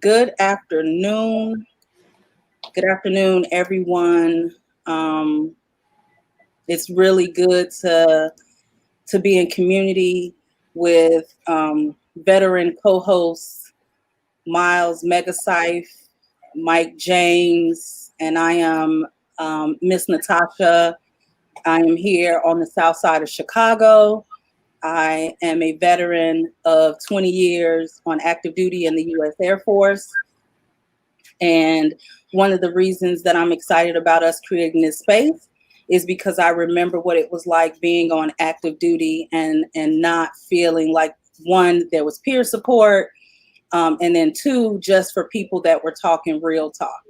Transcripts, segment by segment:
Good afternoon. Good afternoon, everyone. Um, it's really good to be in community with veteran co-hosts Miles Megacyph, Mike James, and I am Miss Natasha. I am here on the south side of Chicago. I am a veteran of 20 years on active duty in the U.S. Air Force. And one of the reasons that I'm excited about us creating this space is because I remember what it was like being on active duty and not feeling like, one, there was peer support, and then two, just for people that were talking real talk.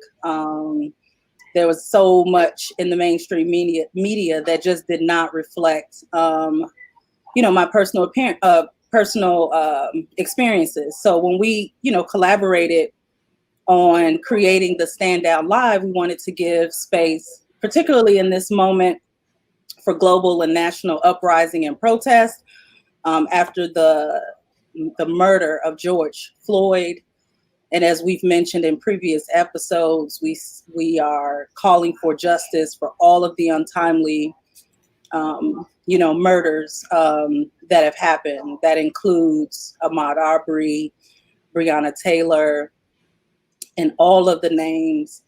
There was so much in the mainstream media that just did not reflect, my personal experiences. So when we, collaborated on creating the Stand Down Live, we wanted to give space, particularly in this moment, for global and national uprising and protest after the murder of George Floyd. And as we've mentioned in previous episodes, we are calling for justice for all of the untimely, murders that have happened. That includes Ahmaud Arbery, Breonna Taylor, and all of the names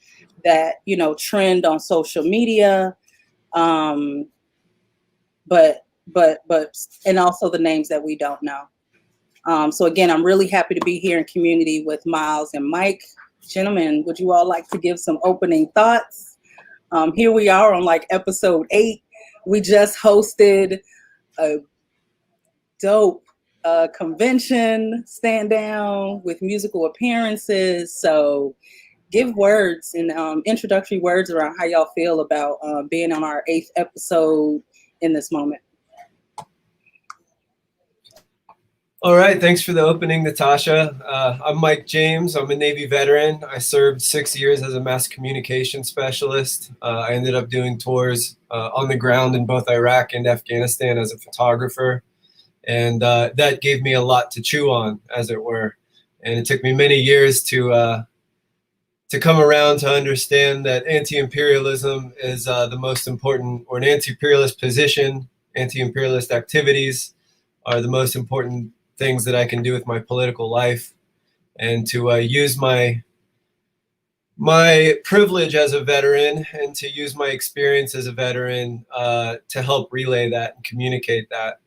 that trend on social media, but and also the names that we don't know. So again, I'm really happy to be here in community with Miles and Mike. Gentlemen, would you all like to give some opening thoughts? Here we are on episode 8. We just hosted a dope convention, stand down with musical appearances. So give words and introductory words around how y'all feel about being on our 8th episode in this moment. All right, thanks for the opening, Natasha. I'm Mike James. I'm a Navy veteran. I served 6 years as a mass communication specialist. I ended up doing tours on the ground in both Iraq and Afghanistan as a photographer. And that gave me a lot to chew on, as it were. And it took me many years to come around to understand that anti-imperialism is the most important, or an anti-imperialist position, anti-imperialist activities are the most important things that I can do with my political life, and to use my privilege as a veteran and to use my experience as a veteran to help relay that and communicate that.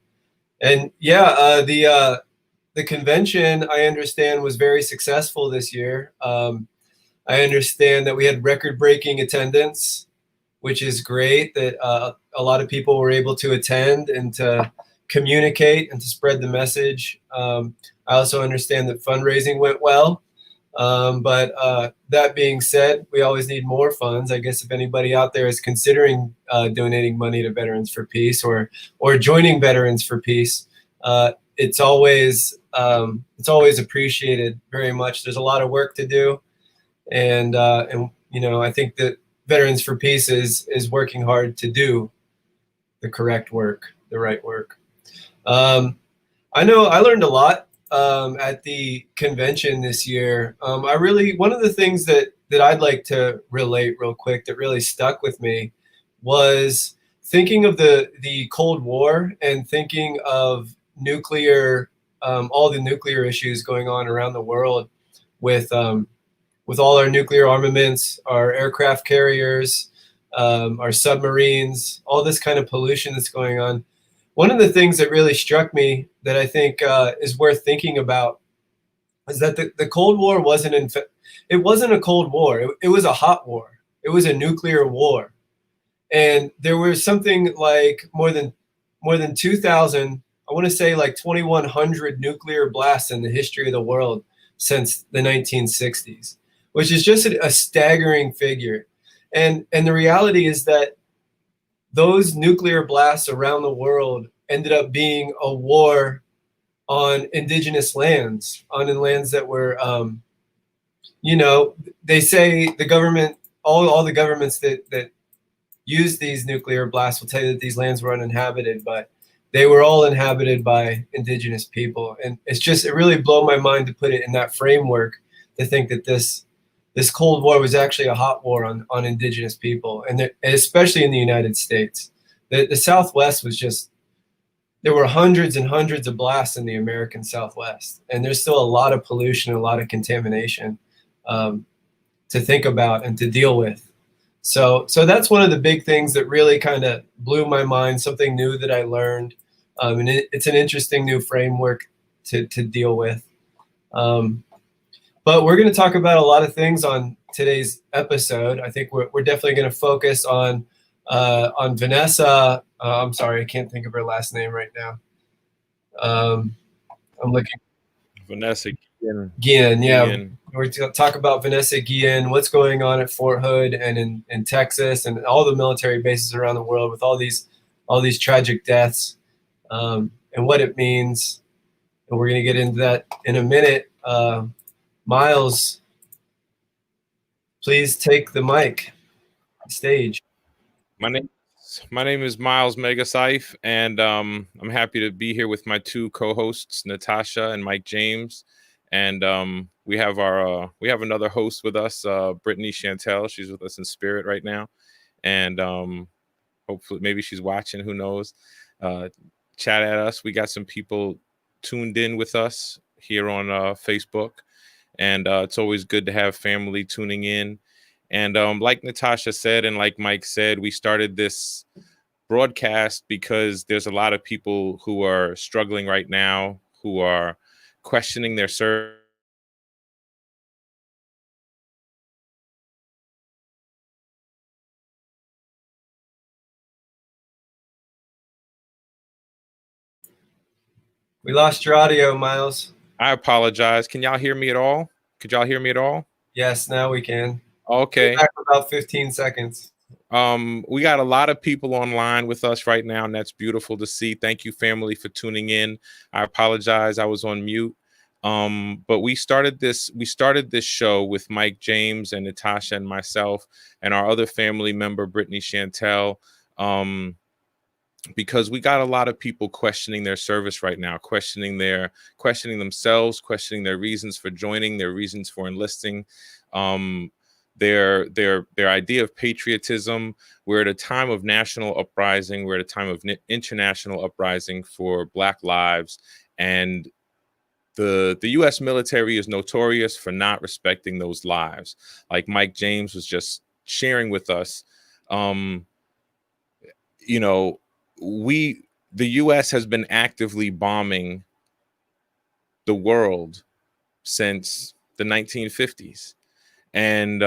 And yeah, the convention, I understand, was very successful this year. I understand that we had record-breaking attendance, which is great, that a lot of people were able to attend and to communicate and to spread the message. I also understand that fundraising went well. But that being said, we always need more funds. I guess if anybody out there is considering donating money to Veterans for Peace or joining Veterans for Peace, it's always appreciated very much. There's a lot of work to do, and I think that Veterans for Peace is working hard to do the correct work, the right work. I know I learned a lot at the convention this year. One of the things that I'd like to relate real quick that really stuck with me was thinking of the Cold War and thinking of nuclear, all the nuclear issues going on around the world with all our nuclear armaments, our aircraft carriers, our submarines, all this kind of pollution that's going on. One of the things that really struck me that I think is worth thinking about is that the Cold War wasn't a Cold War. It was a hot war. It was a nuclear war. And there were something like more than 2,000, I want to say like 2,100 nuclear blasts in the history of the world since the 1960s, which is just a staggering figure. And the reality is that those nuclear blasts around the world ended up being a war on indigenous lands, on lands that were, they say the government, all the governments that use these nuclear blasts will tell you that these lands were uninhabited, but they were all inhabited by indigenous people. And it really blew my mind to put it in that framework, to think that this Cold War was actually a hot war on indigenous people, and especially in the United States. The Southwest was just, there were hundreds and hundreds of blasts in the American Southwest, and there's still a lot of pollution, a lot of contamination to think about and to deal with. So that's one of the big things that really kind of blew my mind, something new that I learned. And it's an interesting new framework to deal with. But we're going to talk about a lot of things on today's episode. I think we're definitely going to focus on Vanessa. I'm sorry, I can't think of her last name right now. I'm looking. Vanessa Guillen, yeah. Guillen. We're going to talk about Vanessa Guillen, what's going on at Fort Hood and in Texas and all the military bases around the world with all these tragic deaths, and what it means. And we're going to get into that in a minute. Miles, please take the mic, stage. My name is Miles Megasyfe, and I'm happy to be here with my two co-hosts, Natasha and Mike James. And we have another host with us, Brittany Chantel. She's with us in spirit right now, and hopefully maybe she's watching. Who knows? Chat at us. We got some people tuned in with us here on Facebook, and it's always good to have family tuning in. And like Natasha said, and like Mike said, we started this broadcast because there's a lot of people who are struggling right now, who are questioning their service. We lost your audio, Miles. I apologize. Can y'all hear me at all? Could y'all hear me at all? Yes, now we can. Okay. Back for about 15 seconds. We got a lot of people online with us right now, and that's beautiful to see. Thank you, family, for tuning in. I apologize, I was on mute. But we started this show with Mike James and Natasha and myself and our other family member, Brittany Chantel, because we got a lot of people questioning their service right now, questioning themselves, questioning their reasons for joining, their reasons for enlisting, their idea of patriotism. We're at a time of national uprising. We're at a time of international uprising for Black lives, and the U.S. military is notorious for not respecting those lives. Like Mike James was just sharing with us, the U.S. has been actively bombing the world since the 1950s. And,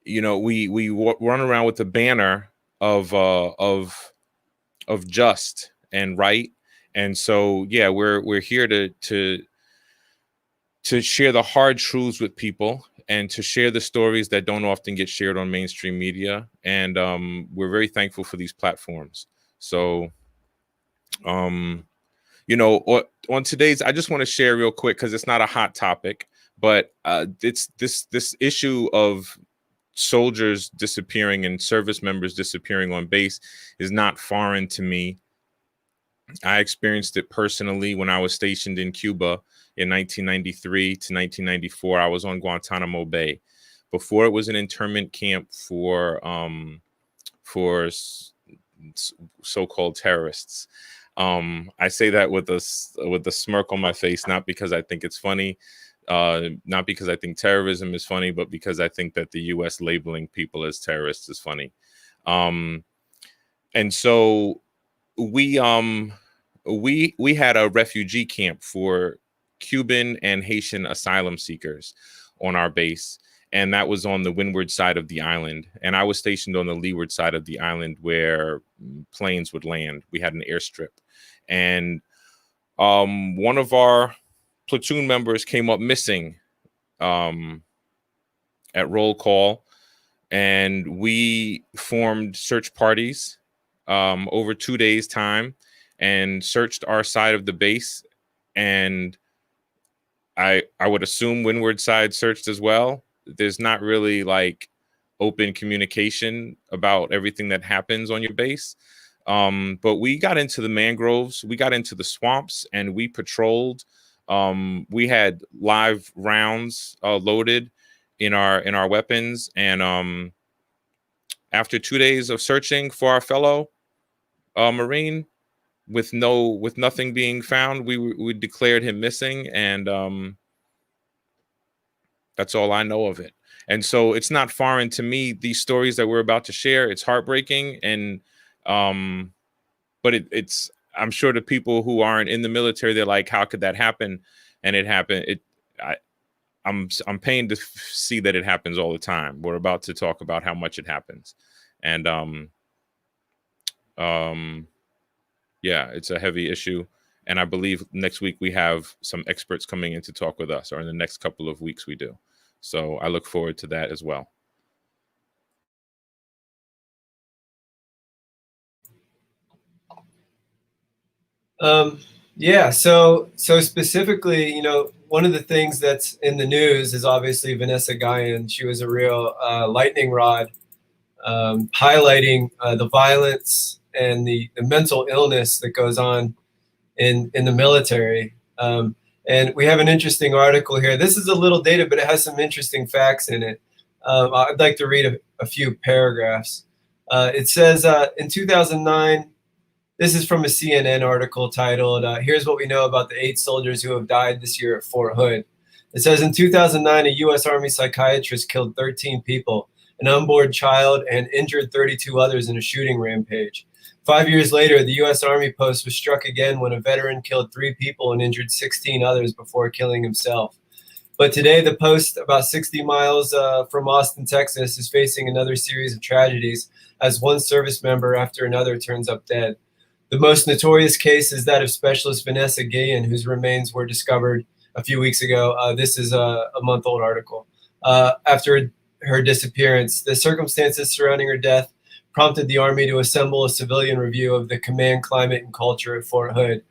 we run around with the banner of just and right. And so, yeah, we're here to share the hard truths with people and to share the stories that don't often get shared on mainstream media. And we're very thankful for these platforms. So, on today's, I just want to share real quick, because it's not a hot topic, but it's this issue of soldiers disappearing and service members disappearing on base is not foreign to me. I experienced it personally when I was stationed in Cuba in 1993 to 1994. I was on Guantanamo Bay. Before it was an internment camp for so-called terrorists. I say that with a smirk on my face, not because I think it's funny, not because I think terrorism is funny, but because I think that the U.S. labeling people as terrorists is funny. And so we had a refugee camp for Cuban and Haitian asylum seekers on our base, and that was on the windward side of the island. And I was stationed on the leeward side of the island where planes would land. We had an airstrip, and one of our platoon members came up missing at roll call, and we formed search parties over 2 days' time and searched our side of the base. And I would assume windward side searched as well. There's not really like open communication about everything that happens on your base. But we got into the mangroves, we got into the swamps, and we patrolled We had live rounds loaded in our weapons, and after 2 days of searching for our fellow Marine, with nothing being found, we declared him missing, and that's all I know of it. And so it's not foreign to me, these stories that we're about to share. It's heartbreaking, and but it's I'm sure the people who aren't in the military, they're like, how could that happen? And it happened. I'm pained to see that it happens all the time. We're about to talk about how much it happens, and yeah, it's a heavy issue. And I believe next week we have some experts coming in to talk with us, or in the next couple of weeks we do. So I look forward to that as well. Yeah. So specifically, one of the things that's in the news is obviously Vanessa Guyon. She was a real lightning rod, highlighting the violence and the mental illness that goes on in the military. And we have an interesting article here. This is a little dated, but it has some interesting facts in it. I'd like to read a few paragraphs. It says in 2009, this is from a CNN article titled, Here's What We Know About the 8 Soldiers Who Have Died This Year at Fort Hood. It says in 2009, a U.S. Army psychiatrist killed 13 people, an unborn child, and injured 32 others in a shooting rampage. 5 years later, the U.S. Army post was struck again when a veteran killed 3 people and injured 16 others before killing himself. But today, the post, about 60 miles from Austin, Texas, is facing another series of tragedies as one service member after another turns up dead. The most notorious case is that of Specialist Vanessa Guyon, whose remains were discovered a few weeks ago. This is a month-old article. After her disappearance, the circumstances surrounding her death prompted the Army to assemble a civilian review of the command climate and culture at Fort Hood.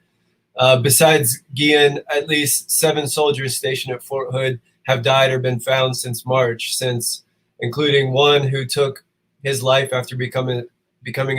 Besides Guyon, at least 7 soldiers stationed at Fort Hood have died or been found since March, including one who took his life after becoming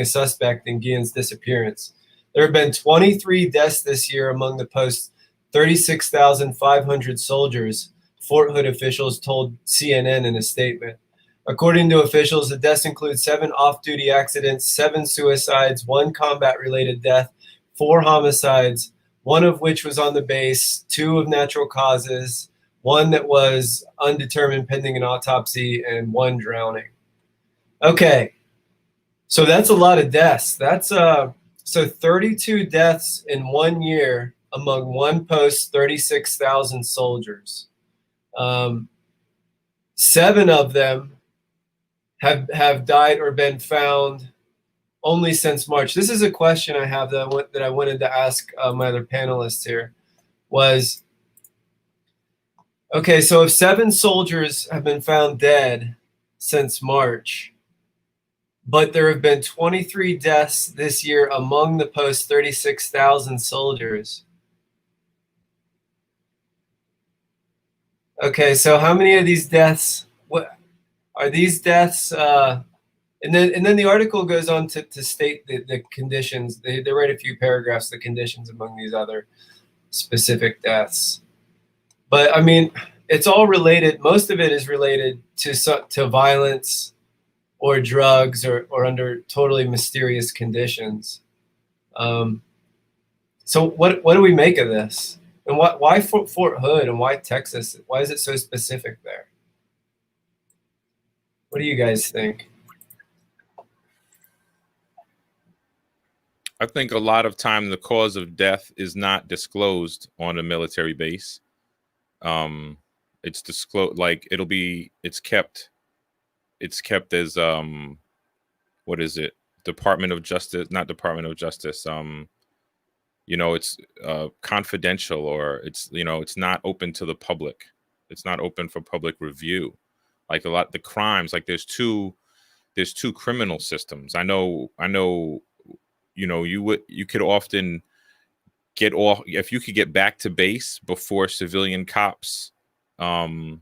a suspect in Guyon's disappearance. There have been 23 deaths this year among the post's 36,500 soldiers, Fort Hood officials told CNN in a statement. According to officials, the deaths include 7 off-duty accidents, 7 suicides, 1 combat-related death, 4 homicides, 1 of which was on the base, 2 of natural causes, 1 that was undetermined pending an autopsy, and 1 drowning. Okay. So that's a lot of deaths. That's so 32 deaths in 1 year among one post's 36,000 soldiers. 7 of them have died or been found only since March. This is a question I have that I wanted to ask my other panelists here. Was okay. So if 7 soldiers have been found dead since March, but there have been 23 deaths this year among the post's 36,000 soldiers. Okay, so how many of these deaths? What are these deaths? And then the article goes on to state the conditions. They write a few paragraphs, the conditions among these other specific deaths. But I mean, it's all related. Most of it is related to violence, or drugs, or under totally mysterious conditions. So what do we make of this? And why Fort Hood, and why Texas? Why is it so specific there? What do you guys think? I think a lot of time the cause of death is not disclosed on a military base. It's disclosed, like it's kept as what is it? Department of Justice, not Department of Justice. It's confidential, or it's not open to the public. It's not open for public review. Like the crimes, like there's two criminal systems. I know, you could often get off if you could get back to base before civilian cops caught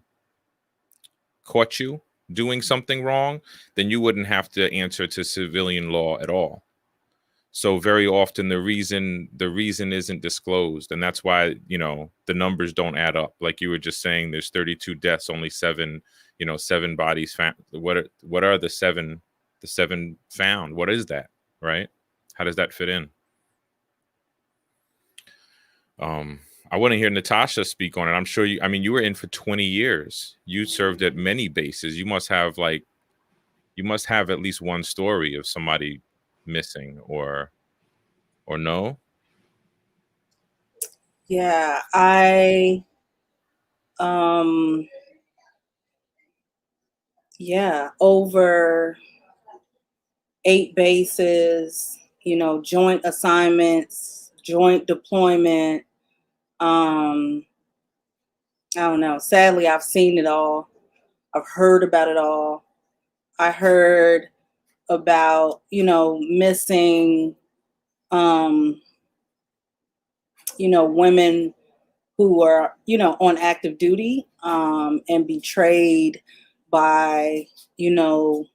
you doing something wrong, then you wouldn't have to answer to civilian law at all. So very often the reason isn't disclosed, and that's why, you know, the numbers don't add up. Like you were just saying, there's 32 deaths, only 7, you know, 7 bodies found. What are the seven found? What is that, right? How does that fit in? I want to hear Natasha speak on it. I'm sure you, I mean, you were in for 20 years. You served at many bases. You must have at least one story of somebody missing or no? Yeah, over 8 bases, you know, joint assignments, joint deployment. I don't know. Sadly, I've seen it all. I've heard about it all. I heard about, you know, missing, you know, women who were, you know, on active duty, and betrayed by, you know,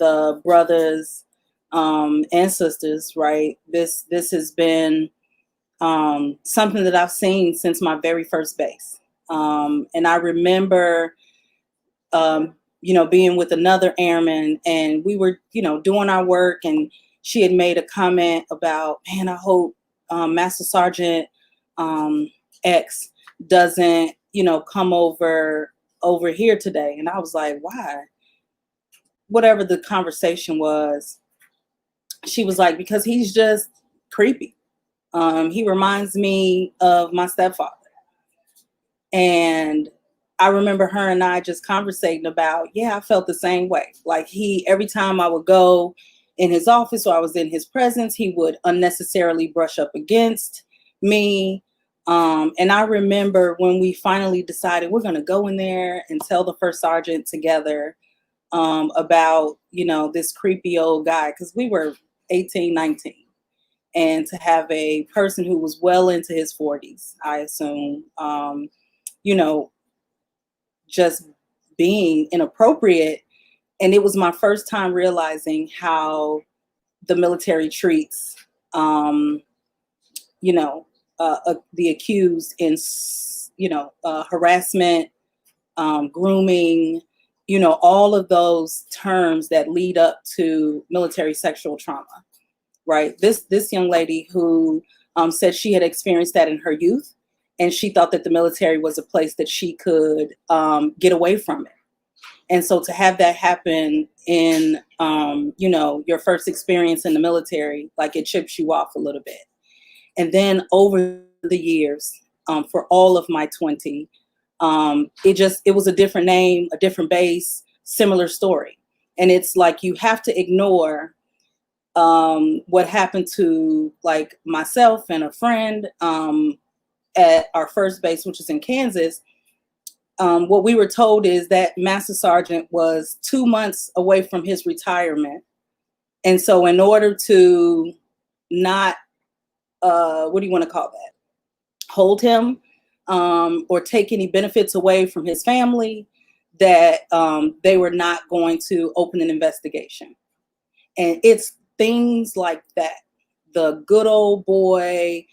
the brothers, and sisters, right? This has been, something that I've seen since my very first base. And I remember, you know, being with another airman, and we were, you know, doing our work, and she had made a comment about, man, I hope, Master Sergeant, X doesn't, you know, come over here today. And I was like, why? Whatever the conversation was, she was like, because he's just creepy. He reminds me of my stepfather. And I remember her and I just conversating about, yeah, I felt the same way. Like every time I would go in his office or I was in his presence, he would unnecessarily brush up against me. And I remember when we finally decided we're going to go in there and tell the first sergeant together, about, you know, this creepy old guy, because we were 18, 19. And to have a person who was well into his 40s, I assume, you know, just being inappropriate. And it was my first time realizing how the military treats, you know, the accused in, you know, harassment, grooming, you know, all of those terms that lead up to military sexual trauma, right? This young lady who, said she had experienced that in her youth, and she thought that the military was a place that she could, get away from it. And so to have that happen in, you know, your first experience in the military, like it chips you off a little bit. And then over the years, for all of my 20, it was a different name, a different base, similar story. And it's like, you have to ignore, what happened to like myself and a friend, at our first base, which is in Kansas. What we were told is that Master Sergeant was 2 months away from his retirement. And so in order to not, what do you want to call that? Hold him, or take any benefits away from his family, that, they were not going to open an investigation. And it's things like that. The good old boy,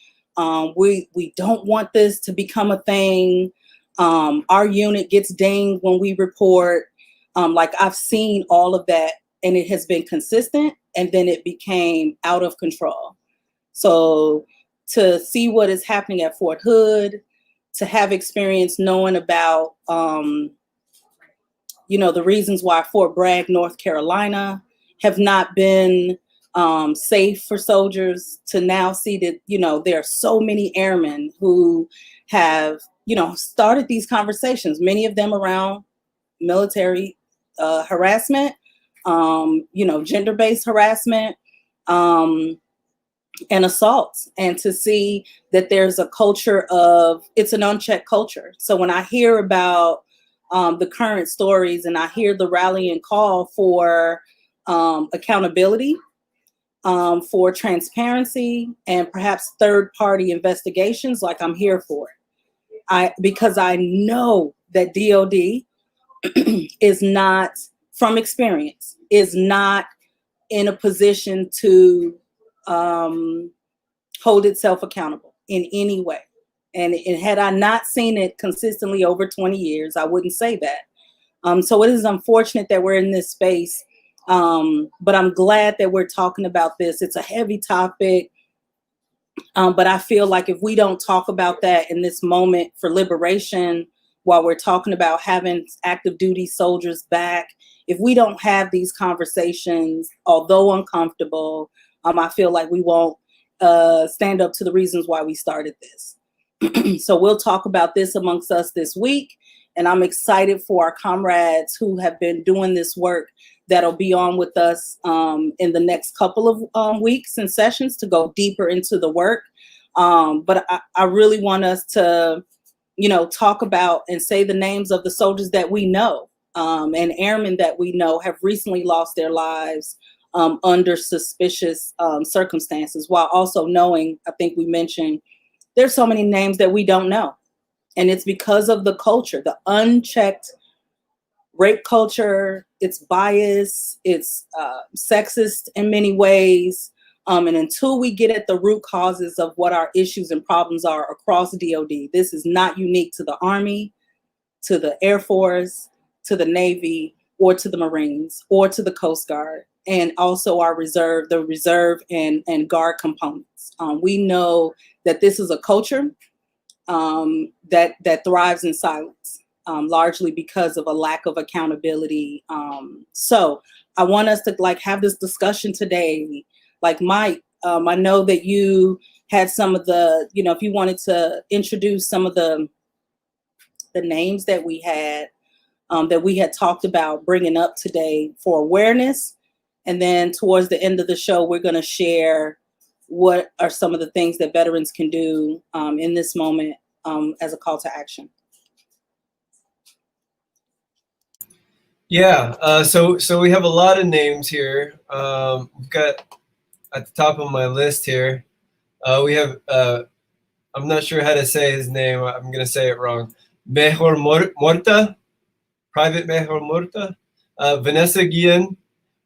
we don't want this to become a thing. Our unit gets dinged when we report. Like I've seen all of that, and it has been consistent, and then it became out of control. So to see what is happening at Fort Hood, to have experience knowing about, you know, the reasons why Fort Bragg, North Carolina, have not been, safe for soldiers, to now see that, you know, there are so many airmen who have, you know, started these conversations, many of them around military, harassment, you know, gender-based harassment, and assaults, and to see that there's a culture of, it's an unchecked culture. So when I hear about, the current stories, and I hear the rallying call for, accountability, for transparency, and perhaps third-party investigations, like I'm here for it. Because I know that DOD is not, from experience, is not in a position to, hold itself accountable in any way. And had I not seen it consistently over 20 years, I wouldn't say that. So it is unfortunate that we're in this space, but I'm glad that we're talking about this. It's a heavy topic, but I feel like if we don't talk about that in this moment for liberation, while we're talking about having active duty soldiers back, if we don't have these conversations, although uncomfortable, I feel like we won't stand up to the reasons why we started this. So we'll talk about this amongst us this week. And I'm excited for our comrades who have been doing this work that'll be on with us in the next couple of weeks and sessions to go deeper into the work. But I really want us to, talk about and say the names of the soldiers that we know and airmen that we know have recently lost their lives under suspicious circumstances, while also knowing, I think we mentioned, there's so many names that we don't know. And it's because of the culture, the unchecked rape culture. It's bias, it's sexist in many ways. And until we get at the root causes of what our issues and problems are across DOD, this is not unique to the Army, to the Air Force, to the Navy, or to the Marines, or to the Coast Guard, and also our the reserve and Guard components. We know that this is a culture that thrives in silence, largely because of a lack of accountability. So I want us to have this discussion today. Like Mike, I know that you had some of the, if you wanted to introduce some of the names that we had talked about bringing up today for awareness. And then towards the end of the show, we're going to share what are some of the things that veterans can do in this moment as a call to action. Yeah, so we have a lot of names here. We've got at the top of my list here, we have, I'm not sure how to say his name. I'm going to say it wrong. Mejor Morta, Private Mejor Morta, Vanessa Guillen,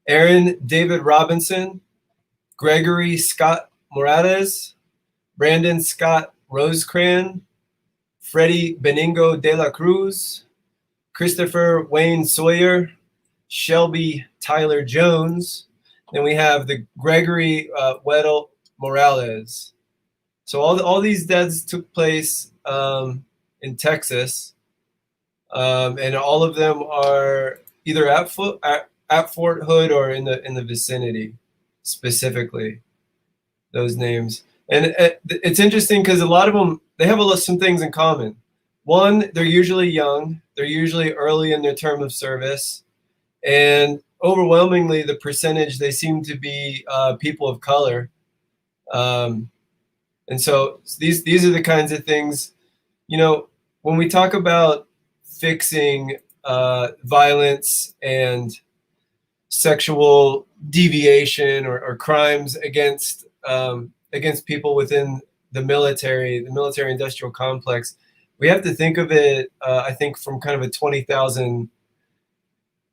Aaron David Robinson, Gregory Scott Morales, Brandon Scott Rosecran, Freddie Beningo de la Cruz, Christopher Wayne Sawyer, Shelby Tyler Jones. Then we have the Gregory Weddle Morales. So all these deaths took place in Texas, and all of them are either at Fort Hood or in the vicinity, specifically those names. And it's interesting because a lot of them, they have some things in common. One, they're usually young. They're usually early in their term of service. And overwhelmingly, the percentage, they seem to be people of color. And so these are the kinds of things, when we talk about fixing violence and sexual deviation or crimes against people within the military industrial complex, we have to think of it, I think, from kind of a 20,000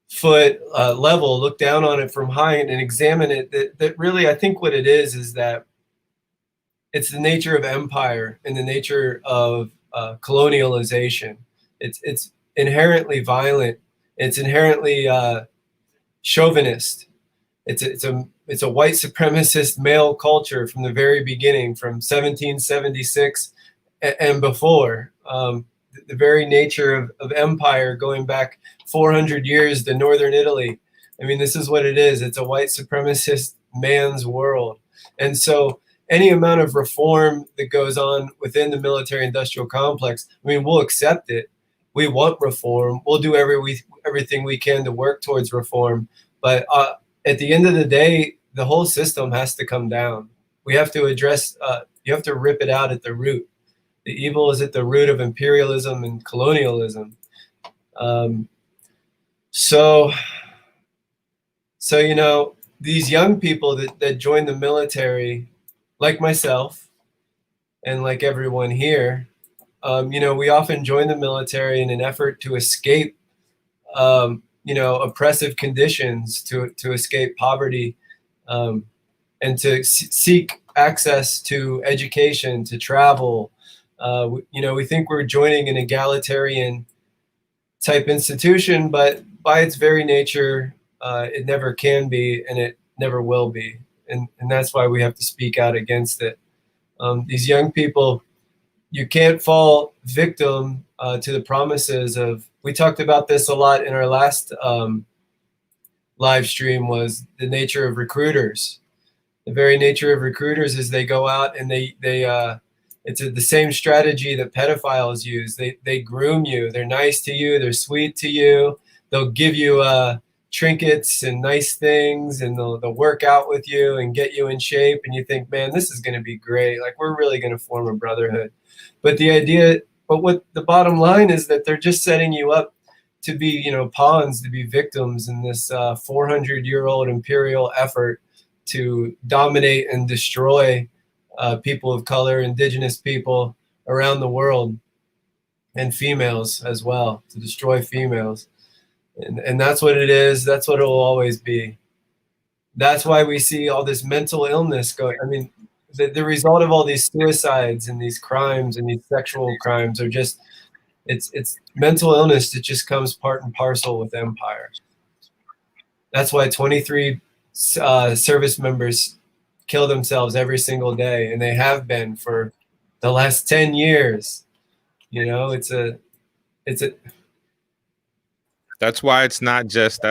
foot level, look down on it from high and examine it. That really, I think what it is that it's the nature of empire and the nature of colonialization. It's inherently violent. It's inherently chauvinist. It's a white supremacist male culture from the very beginning, from 1776 and before. The very nature of empire going back 400 years to northern Italy. I mean, this is what it is. It's a white supremacist man's world. And so any amount of reform that goes on within the military industrial complex, I mean, we'll accept it. We want reform. We'll do everything we can to work towards reform. But at the end of the day, the whole system has to come down. We have to address, you have to rip it out at the root. The evil is at the root of imperialism and colonialism. So these young people that join the military, like myself and like everyone here, we often join the military in an effort to escape, oppressive conditions, to escape poverty, and and to seek access to education, to travel. We think we're joining an egalitarian type institution, but by its very nature, it never can be, and it never will be. And that's why we have to speak out against it. These young people, you can't fall victim to the promises of, we talked about this a lot in our last live stream, was the nature of recruiters. The very nature of recruiters is they go out and it's the same strategy that pedophiles use. They groom you. They're nice to you. They're sweet to you. They'll give you trinkets and nice things, and they'll work out with you and get you in shape. And you think, man, this is going to be great. Like, we're really going to form a brotherhood. But what the bottom line is that they're just setting you up to be, pawns, to be victims in this 400-year-old imperial effort to dominate and destroy people of color, indigenous people around the world, and females as well, to destroy females. And that's what it is. That's what it will always be. That's why we see all this mental illness going. I mean, the result of all these suicides and these crimes and these sexual crimes are just, it's mental illness that just comes part and parcel with empire. That's why 23 service members kill themselves every single day, and they have been for the last 10 years. That's why it's not just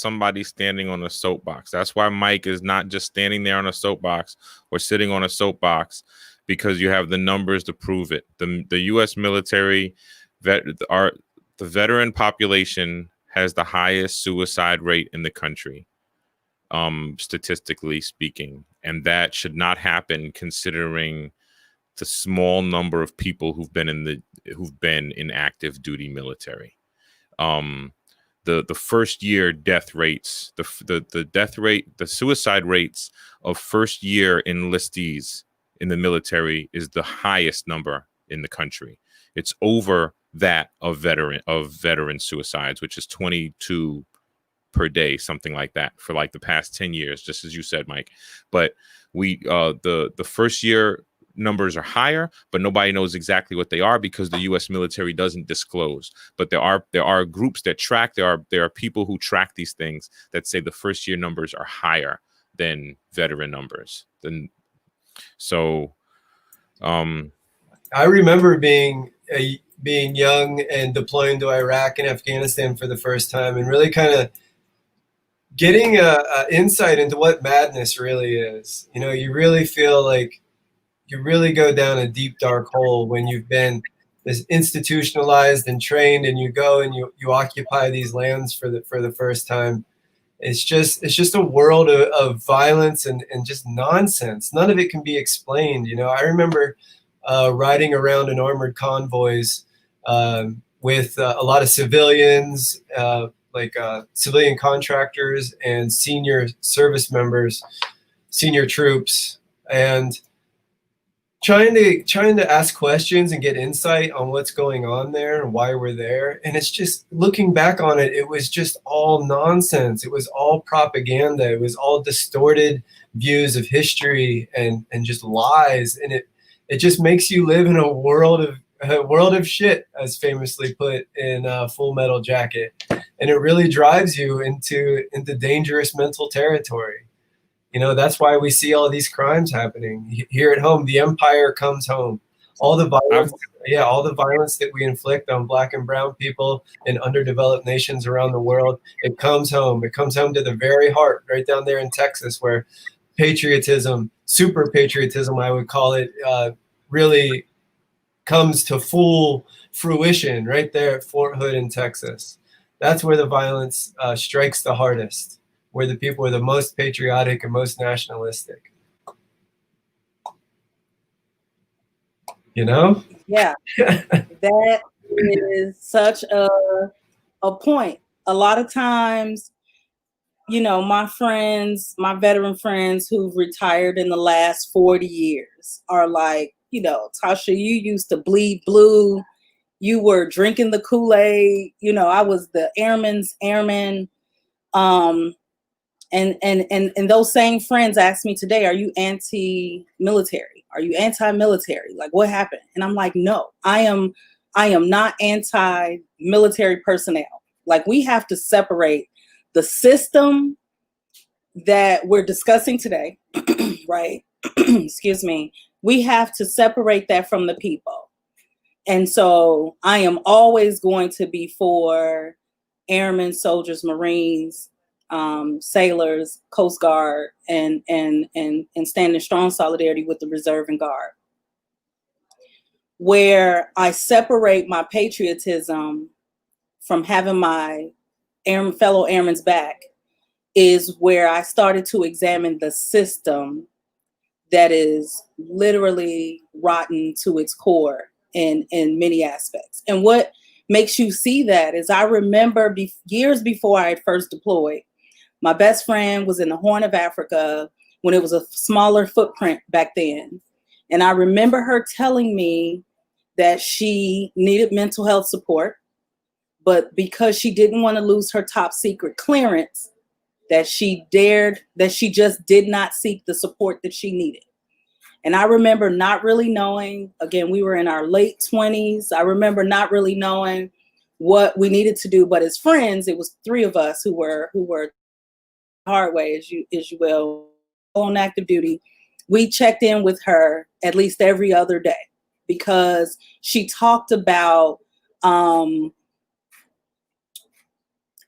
somebody standing on a soapbox. That's why Mike is not just standing there on a soapbox or sitting on a soapbox, because you have the numbers to prove it. The U.S. military, the veteran population has the highest suicide rate in the country, statistically speaking, and that should not happen considering the small number of people who've been in active duty military. The first year death rates, the suicide rates of first year enlistees in the military is the highest number in the country. It's over that of veteran suicides, which is 22 per day, something like that, for like the past 10 years, just as you said, Mike. But the first year numbers are higher, but nobody knows exactly what they are because the U.S. military doesn't disclose. But there are groups that track. There are people who track these things that say the first year numbers are higher than veteran numbers. I remember being young and deploying to Iraq and Afghanistan for the first time, and really kind of getting a insight into what madness really is. You really feel like you really go down a deep, dark hole when you've been this institutionalized and trained, and you go and you occupy these lands for the first time. It's just a world of violence and just nonsense. None of it can be explained. I remember riding around in armored convoys with a lot of civilians, civilian contractors and senior service members, senior troops, and trying to ask questions and get insight on what's going on there and why we're there. And it's just, looking back on it, it was just all nonsense. It was all propaganda. It was all distorted views of history and just lies. And it just makes you live in a world of shit, as famously put in Full Metal Jacket. And it really drives you into dangerous mental territory. That's why we see all these crimes happening here at home. The empire comes home. All the violence that we inflict on Black and brown people in underdeveloped nations around the world, it comes home. It comes home to the very heart, right down there in Texas, where patriotism, super patriotism, I would call it, really comes to full fruition right there at Fort Hood in Texas. That's where the violence strikes the hardest, where the people are the most patriotic and most nationalistic. Yeah, that is such a point. A lot of times, my veteran friends who've retired in the last 40 years are like, Tasha, you used to bleed blue. You were drinking the Kool-Aid. I was the airman's airman. And those same friends asked me today, are you anti-military? Are you anti-military? Like, what happened? And I'm like, no, I am not anti-military personnel. Like, we have to separate the system that we're discussing today, right? Excuse me. We have to separate that from the people. And so I am always going to be for airmen, soldiers, Marines, sailors, Coast Guard, and stand in strong solidarity with the Reserve and Guard. Where I separate my patriotism from having my fellow airmen's back is where I started to examine the system that is literally rotten to its core in many aspects. And what makes you see that is I remember years before I had first deployed, my best friend was in the Horn of Africa when it was a smaller footprint back then. And I remember her telling me that she needed mental health support, but because she didn't want to lose her top secret clearance, that she just did not seek the support that she needed. And I remember not really knowing, again, we were in our late 20s. I remember not really knowing what we needed to do, but as friends, it was three of us who were hard way, as you will, on active duty. We checked in with her at least every other day because she talked about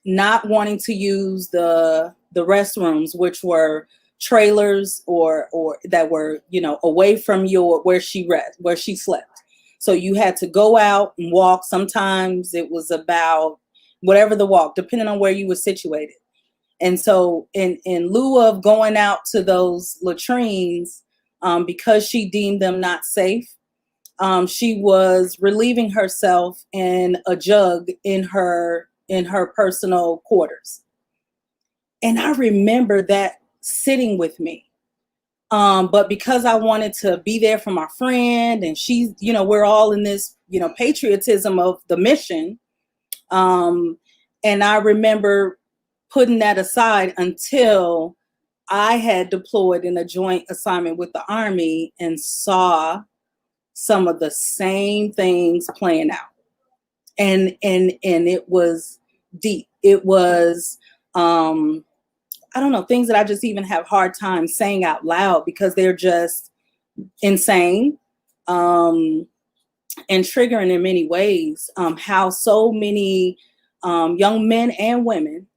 not wanting to use the restrooms, which were trailers or that were, away from where she slept. So you had to go out and walk. Sometimes it was about whatever the walk, depending on where you were situated. And so in lieu of going out to those latrines, because she deemed them not safe, she was relieving herself in a jug in her personal quarters. And I remember that sitting with me. But because I wanted to be there for my friend, and she's, we're all in this, patriotism of the mission. And I remember putting that aside until I had deployed in a joint assignment with the Army and saw some of the same things playing out. And it was deep. It was, I don't know, things that I just even have hard time saying out loud because they're just insane, and triggering in many ways. How so many young men and women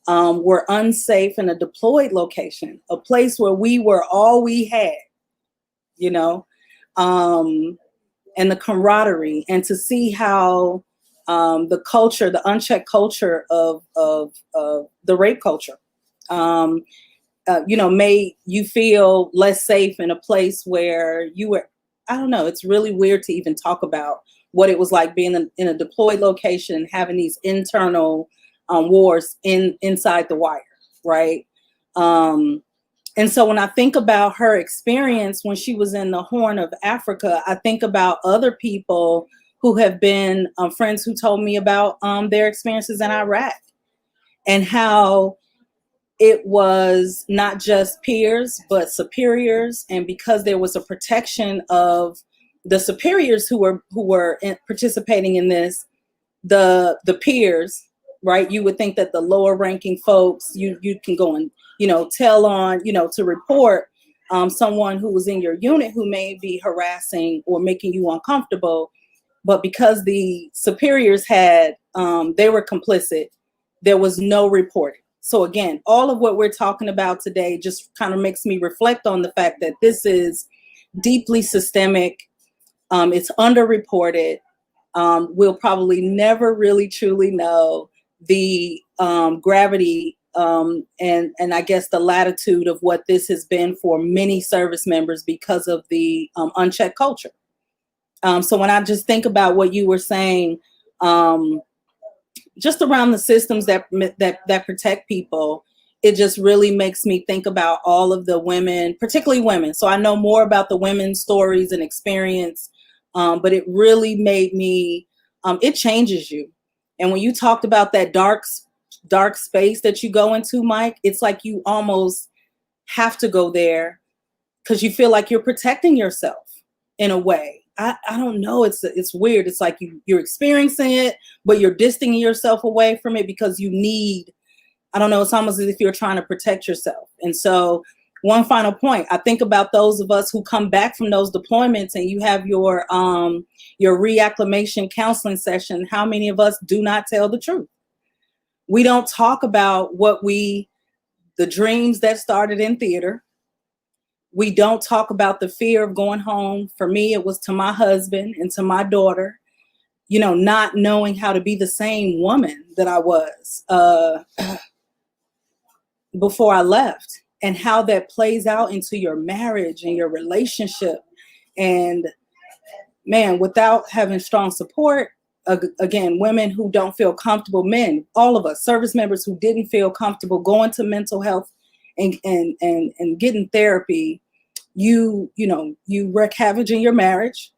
were unsafe in a deployed location, a place where we were all we had, and the camaraderie, and to see how the culture, the unchecked culture of the rape culture, made you feel less safe in a place where you were. I don't know. It's really weird to even talk about what it was like being in a deployed location, having these internal wars inside the wire, right? And so when I think about her experience when she was in the Horn of Africa, I think about other people who have been friends who told me about their experiences in Iraq, and how it was not just peers, but superiors. And because there was a protection of the superiors who were participating in this, the peers, right? You would think that the lower ranking folks, you can go and, tell on, to report someone who was in your unit who may be harassing or making you uncomfortable. But because the superiors they were complicit, there was no reporting. So again, all of what we're talking about today just kind of makes me reflect on the fact that this is deeply systemic. It's underreported. We'll probably never really truly know the gravity and I guess the latitude of what this has been for many service members because of the unchecked culture. So when I just think about what you were saying, just around the systems that protect people, it just really makes me think about all of the women, particularly women. So I know more about the women's stories and experience, but it really made me, it changes you. And when you talked about that dark dark space that you go into, Mike, it's like you almost have to go there because you feel like you're protecting yourself in a way. I don't know. It's weird. It's like you're experiencing it, but you're distancing yourself away from it because you need, I don't know, it's almost as if you're trying to protect yourself. And so one final point, I think about those of us who come back from those deployments and you have your reacclimation counseling session. How many of us do not tell the truth? We don't talk about the dreams that started in theater. We don't talk about the fear of going home. For me, it was to my husband and to my daughter, not knowing how to be the same woman that I was before I left, and how that plays out into your marriage and your relationship. And man, without having strong support, again, women who don't feel comfortable, men, all of us, service members who didn't feel comfortable going to mental health and getting therapy, you wreak havoc in your marriage.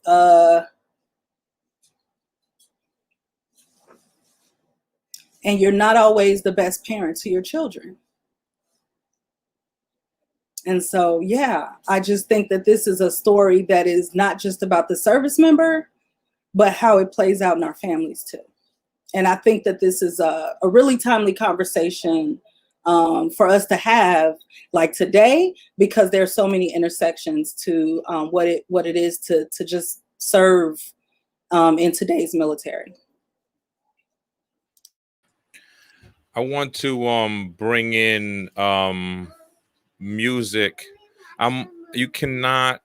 And you're not always the best parent to your children. And so, yeah, I just think that this is a story that is not just about the service member, but how it plays out in our families too. And I think that this is a really timely conversation for us to have like today, because there are so many intersections to what it is to just serve in today's military. I want to bring in music. You cannot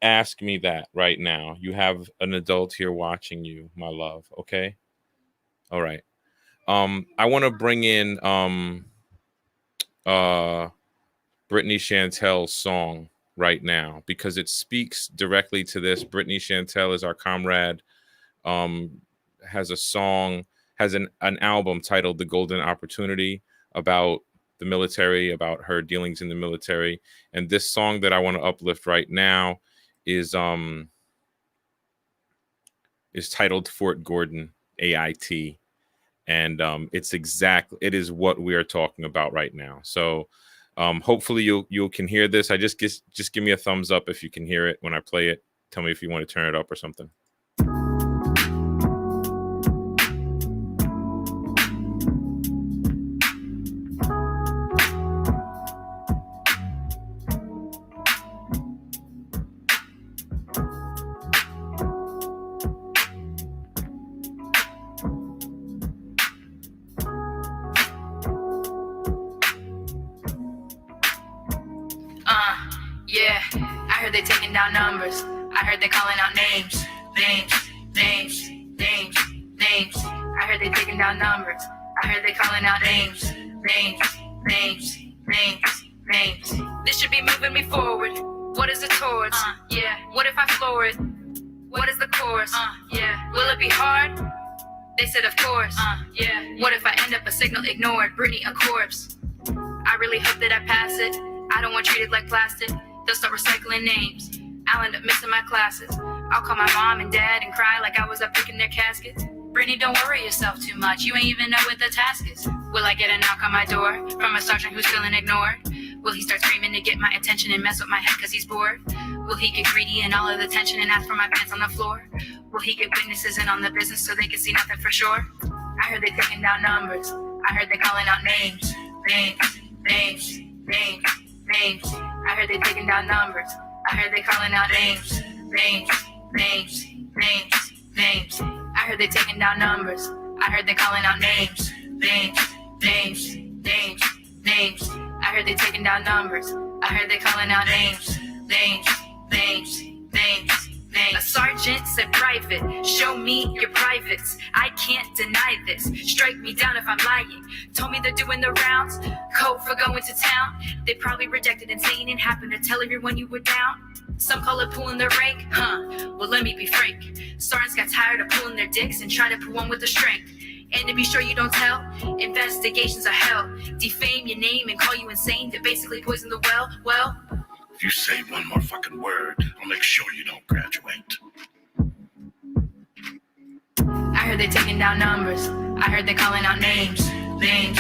ask me that right now. You have an adult here watching you, my love. Okay. All right. I want to bring in Brittany Chantel's song right now because it speaks directly to this. Brittany Chantel is our comrade. Has a song, has an album titled The Golden Opportunity about the military, about her dealings in the military. And this song that I want to uplift right now is titled Fort Gordon, AIT. And it is what we are talking about right now. So hopefully you can hear this. I just give me a thumbs up if you can hear it when I play it. Tell me if you want to turn it up or something. Yeah, I heard they taking down numbers. I heard they calling out names. I heard they taking down numbers. I heard they calling out names. This should be moving me forward. What is it towards? Yeah. What if I floor it? What is the course? Yeah. Will it be hard? They said of course. Yeah. What if I end up a signal ignored? Brittany a corpse. I really hope that I pass it. I don't want treated like plastic. They'll start recycling names. I'll end up missing my classes. I'll call my mom and dad and cry like I was up picking their caskets. Brittany, don't worry yourself too much. You ain't even know what the task is. Will I get a knock on my door from a sergeant who's feeling ignored? Will he start screaming to get my attention and mess with my head cause he's bored? Will he get greedy and all of the tension and ask for my pants on the floor? Will he get witnesses in on the business so they can see nothing for sure? I heard they taking down numbers. I heard they calling out names. I heard they taking down numbers. I heard they calling out names. I heard they taking down numbers. I heard they calling out names. I heard they taking down numbers. I heard they calling out names. A sergeant said private, show me your privates. I can't deny this, strike me down if I'm lying. Told me they're doing the rounds, code for going to town. They probably rejected insane and happened to tell everyone you were down. Some call it pulling their rank, well let me be frank. Sergeants got tired of pulling their dicks and tried to pull one with the strength. And to be sure you don't tell, investigations are hell. Defame your name and call you insane to basically poison the well. If you say one more fucking word, I'll make sure you don't graduate. down numbers. I heard they calling out names. Names.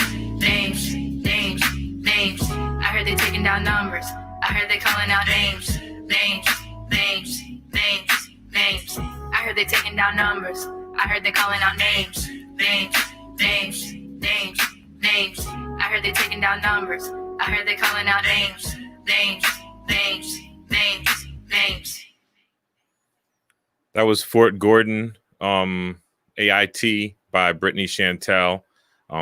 I heard they taking down numbers. I heard they calling out names. Names. I heard they taking down numbers. I heard they calling out names. Names. I heard they taking down numbers. I heard they calling out names. Names. That was Fort Gordon, AIT by Brittany Chantel,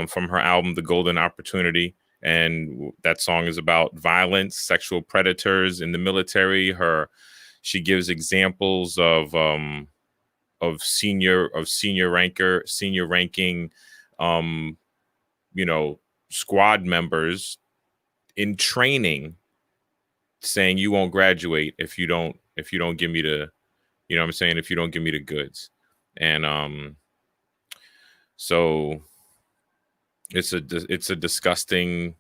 from her album The Golden Opportunity. And that song is about violence, sexual predators in the military. She gives examples of senior ranking squad members in training saying you won't graduate if you don't give me the, you know what I'm saying, if you don't give me the goods. And so it's a disgusting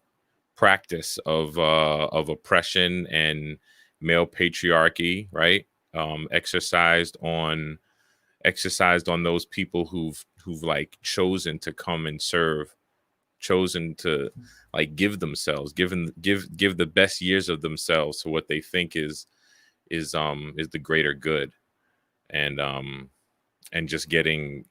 practice of oppression and male patriarchy, right? Exercised on those people who've like chosen to come and serve, chosen to like give themselves, give the best years of themselves to what they think is the greater good, and just getting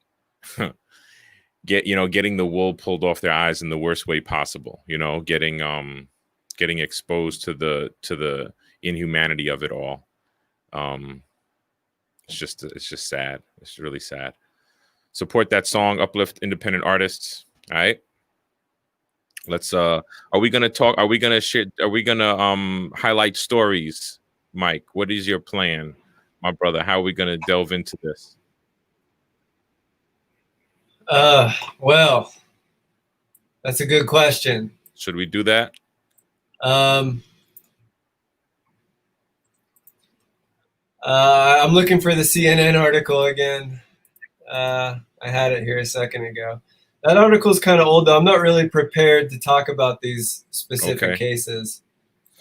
getting the wool pulled off their eyes in the worst way possible, getting exposed to the inhumanity of it all. It's just sad. It's really sad. Support that song, uplift independent artists. All right. Let's are we gonna highlight stories? Mike, what is your plan, my brother? How are we gonna delve into this? Well, that's a good question. Should we do that? I'm looking for the CNN article again. I had it here a second ago. That article is kind of old, though. I'm not really prepared to talk about these specific cases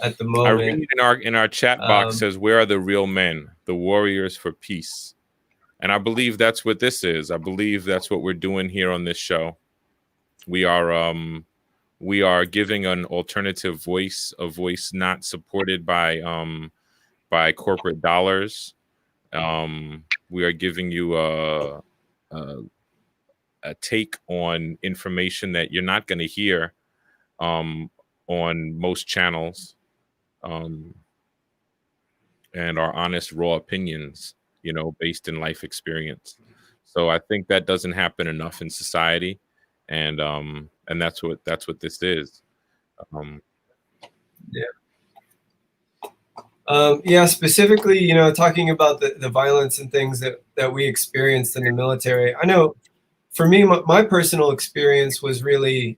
at the moment. I read in our chat box says, "Where are the real men, the warriors for peace?" And I believe that's what this is. I believe that's what we're doing here on this show. We are giving an alternative voice, a voice not supported by corporate dollars. We are giving you a take on information that you're not going to hear on most channels, and our honest, raw opinions, based in life experience. So I think that doesn't happen enough in society, and that's what this is. Specifically, talking about the violence and things that we experienced in the military. I know for me, my personal experience was really,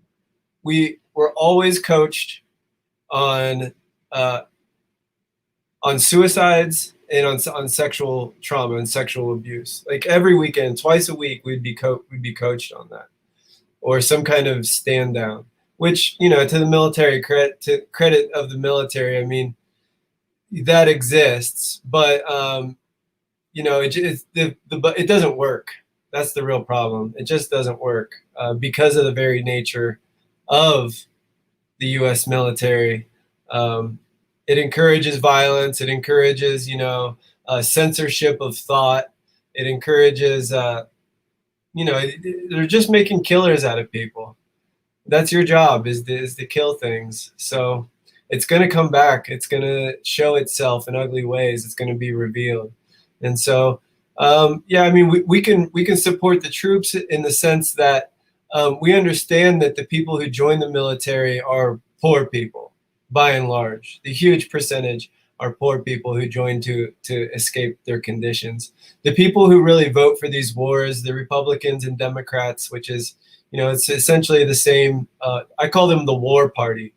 we were always coached on suicides and on sexual trauma and sexual abuse. Like every weekend, twice a week, we'd be coached on that, or some kind of stand down. Which, to the military credit of the military, I mean, that exists, but it doesn't work. That's the real problem. It just doesn't work because of the very nature of the U.S. military. It encourages violence. It encourages, censorship of thought. It encourages, they're just making killers out of people. That's your job, is to kill things. So it's going to come back. It's going to show itself in ugly ways. It's going to be revealed. And so, we can support the troops in the sense that we understand that the people who join the military are poor people, by and large. The huge percentage are poor people who join to escape their conditions. The people who really vote for these wars, the Republicans and Democrats, which is, it's essentially the same. I call them the war party.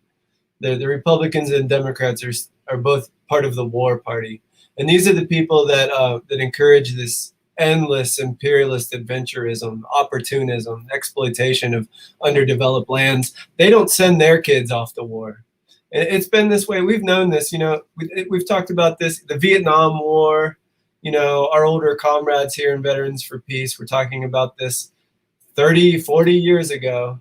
The Republicans and Democrats are both part of the war party. And these are the people that encourage this endless imperialist adventurism, opportunism, exploitation of underdeveloped lands. They don't send their kids off to war. It's been this way. We've known this. We've talked about this. The Vietnam War. Our older comrades here in Veterans for Peace were talking about this 30, 40 years ago.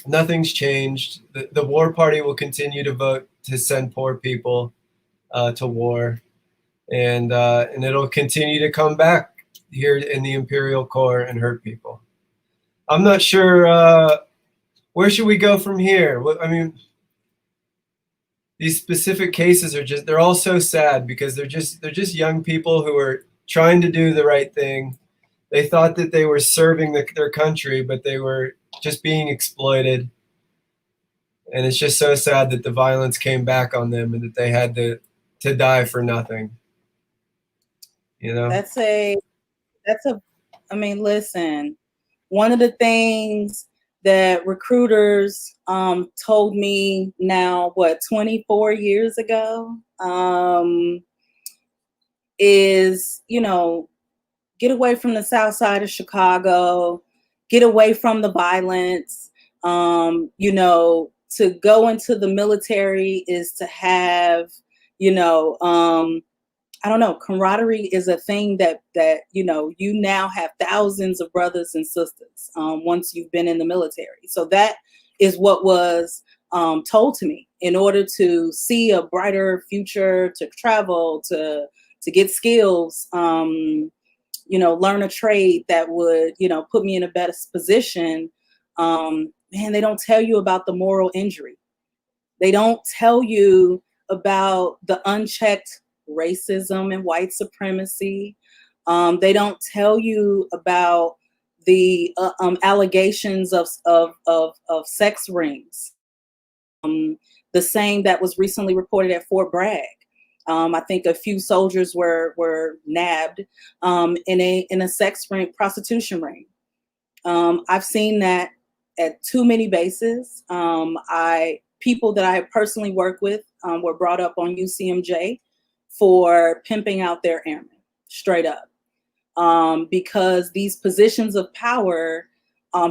Nothing's changed. The war party will continue to vote to send poor people to war, and it'll continue to come back here in the Imperial Core and hurt people. I'm not sure where should we go from here. I mean, these specific cases are they're all so sad because they're just young people who are trying to do the right thing. They thought that they were serving their country, but they were just being exploited. And it's just so sad that the violence came back on them and that they had to die for nothing. You know? I mean, listen, one of the things that recruiters told me now, 24 years ago, is, get away from the South Side of Chicago, get away from the violence. To go into the military is to have, I don't know, camaraderie is a thing that you now have thousands of brothers and sisters once you've been in the military. So that is what was told to me in order to see a brighter future, to travel, to get skills, learn a trade that would, put me in a better position. Man, they don't tell you about the moral injury. They don't tell you about the unchecked racism and white supremacy. They don't tell you about the allegations of sex rings. The same that was recently reported at Fort Bragg. I think a few soldiers were nabbed in a sex ring, prostitution ring. I've seen that at too many bases. People that I have personally worked with were brought up on UCMJ for pimping out their airmen, straight up, because these positions of power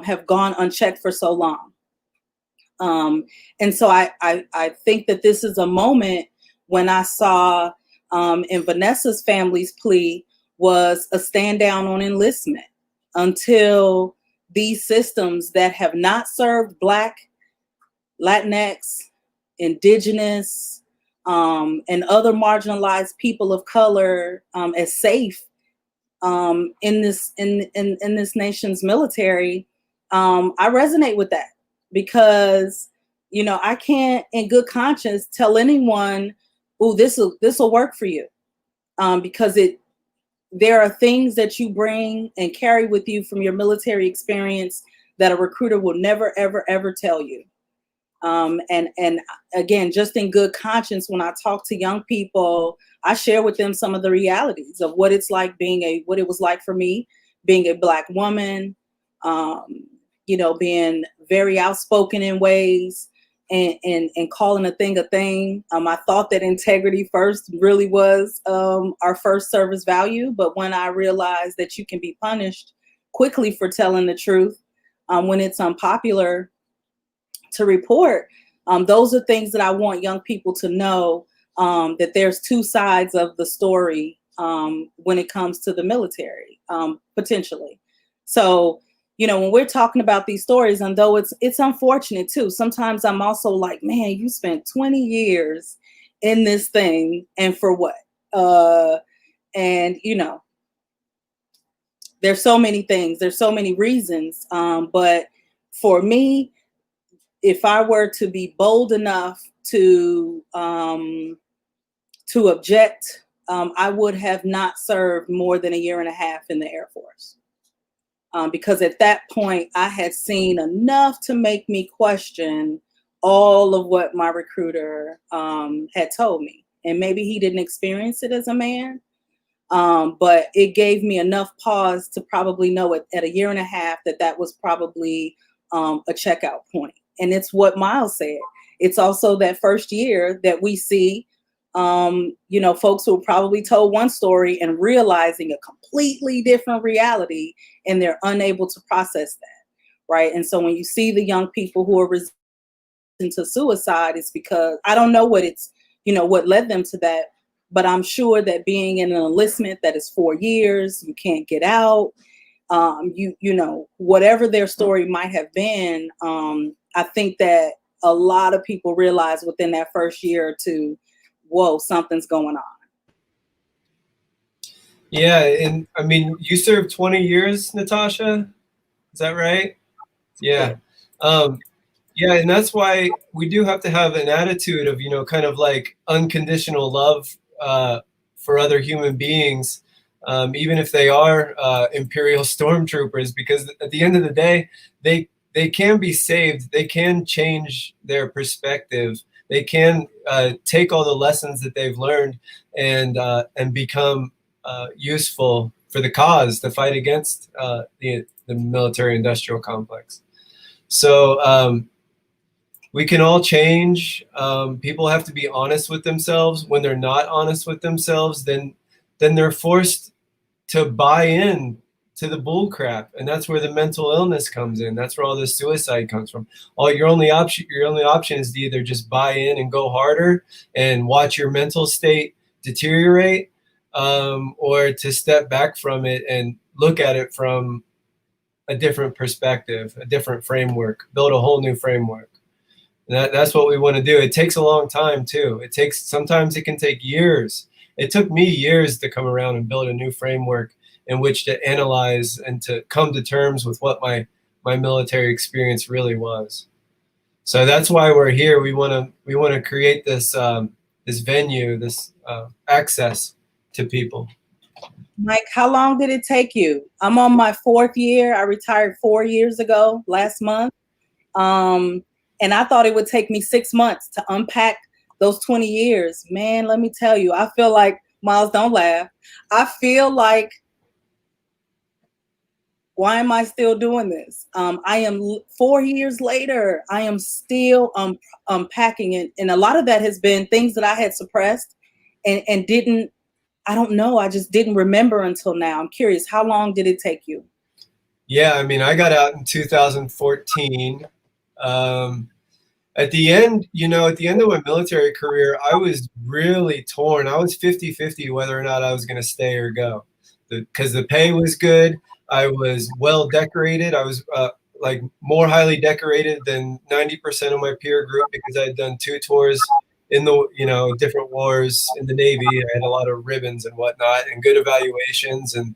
have gone unchecked for so long. And so I think that this is a moment when I saw in Vanessa's family's plea was a stand down on enlistment until these systems that have not served Black, Latinx, Indigenous, and other marginalized people of color as safe in this nation's military. I resonate with that because I can't, in good conscience, tell anyone, "Oh, this will work for you," because there are things that you bring and carry with you from your military experience that a recruiter will never, ever, ever tell you. And again, just in good conscience, when I talk to young people, I share with them some of the realities of what it's like what it was like for me, being a Black woman, being very outspoken in ways and calling a thing a thing. I thought that integrity first really was our first service value. But when I realized that you can be punished quickly for telling the truth when it's unpopular to report, those are things that I want young people to know, that there's two sides of the story when it comes to the military, potentially. So, when we're talking about these stories, and though it's unfortunate too, sometimes I'm also like, man, you spent 20 years in this thing and for what? And there's so many things, there's so many reasons. But for me, if I were to be bold enough to object, I would have not served more than 1.5 years in the Air Force. Because at that point, I had seen enough to make me question all of what my recruiter had told me. And maybe he didn't experience it as a man, but it gave me enough pause to probably know at 1.5 years that was probably a checkout point. And it's what Miles said. It's also that first year that we see folks who are probably told one story and realizing a completely different reality, and they're unable to process that, right? And so when you see the young people who are resistant to suicide, it's because I don't know what what led them to that, but I'm sure that being in an enlistment that is 4 years, you can't get out, you know, whatever their story might have been, I think that a lot of people realize within that first year or two, whoa, something's going on. Yeah, and I mean, you served 20 years, Natasha. Is that right? Yeah. Yeah, and that's why we do have to have an attitude of, you know, kind of like unconditional love for other human beings, even if they are Imperial stormtroopers, because at the end of the day, they can be saved. They can change their perspective. They can take all the lessons that they've learned and become useful for the cause to fight against the military-industrial complex. So we can all change. People have to be honest with themselves. When they're not honest with themselves, then they're forced to buy in to the bull crap, and that's where the mental illness comes in. That's where all the suicide comes from. Your only option is to either just buy in and go harder and watch your mental state deteriorate, or to step back from it and look at it from a different perspective, a different framework, build a whole new framework. And that's what we want to do. It takes a long time too. Sometimes it can take years. It took me years to come around and build a new framework in which to analyze and to come to terms with what my military experience really was. So that's why we're here. We want to create this this venue, this access to people. Mike, how long did it take you? I'm on my 4th year. I retired 4 years ago, last month. And I thought it would take me 6 months to unpack those 20 years. Man, let me tell you, I feel like, Miles, don't laugh. I feel like, why am I still doing this? I am 4 years later, I am still unpacking it. And a lot of that has been things that I had suppressed and didn't, I don't know, I just didn't remember until now. I'm curious, how long did it take you? Yeah, I mean, I got out in 2014. At the end of my military career, I was really torn. I was 50-50 whether or not I was going to stay or go, because the pay was good. I was well decorated. I was like more highly decorated than 90% of my peer group, because I had done 2 tours in the different wars in the Navy. I had a lot of ribbons and whatnot and good evaluations, and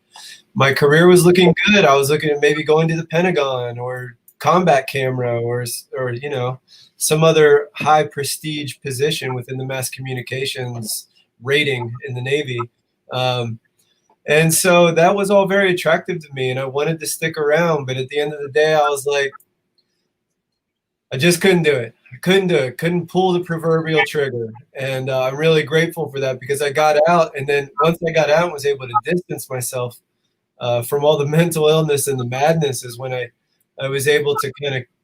my career was looking good. I was looking at maybe going to the Pentagon or combat camera or some other high prestige position within the mass communications rating in the Navy. And so that was all very attractive to me, and I wanted to stick around. But at the end of the day, I was like, I just couldn't do it. I couldn't do it. Couldn't pull the proverbial trigger. And I'm really grateful for that, because I got out. And then once I got out and was able to distance myself from all the mental illness and the madness, is when I was able to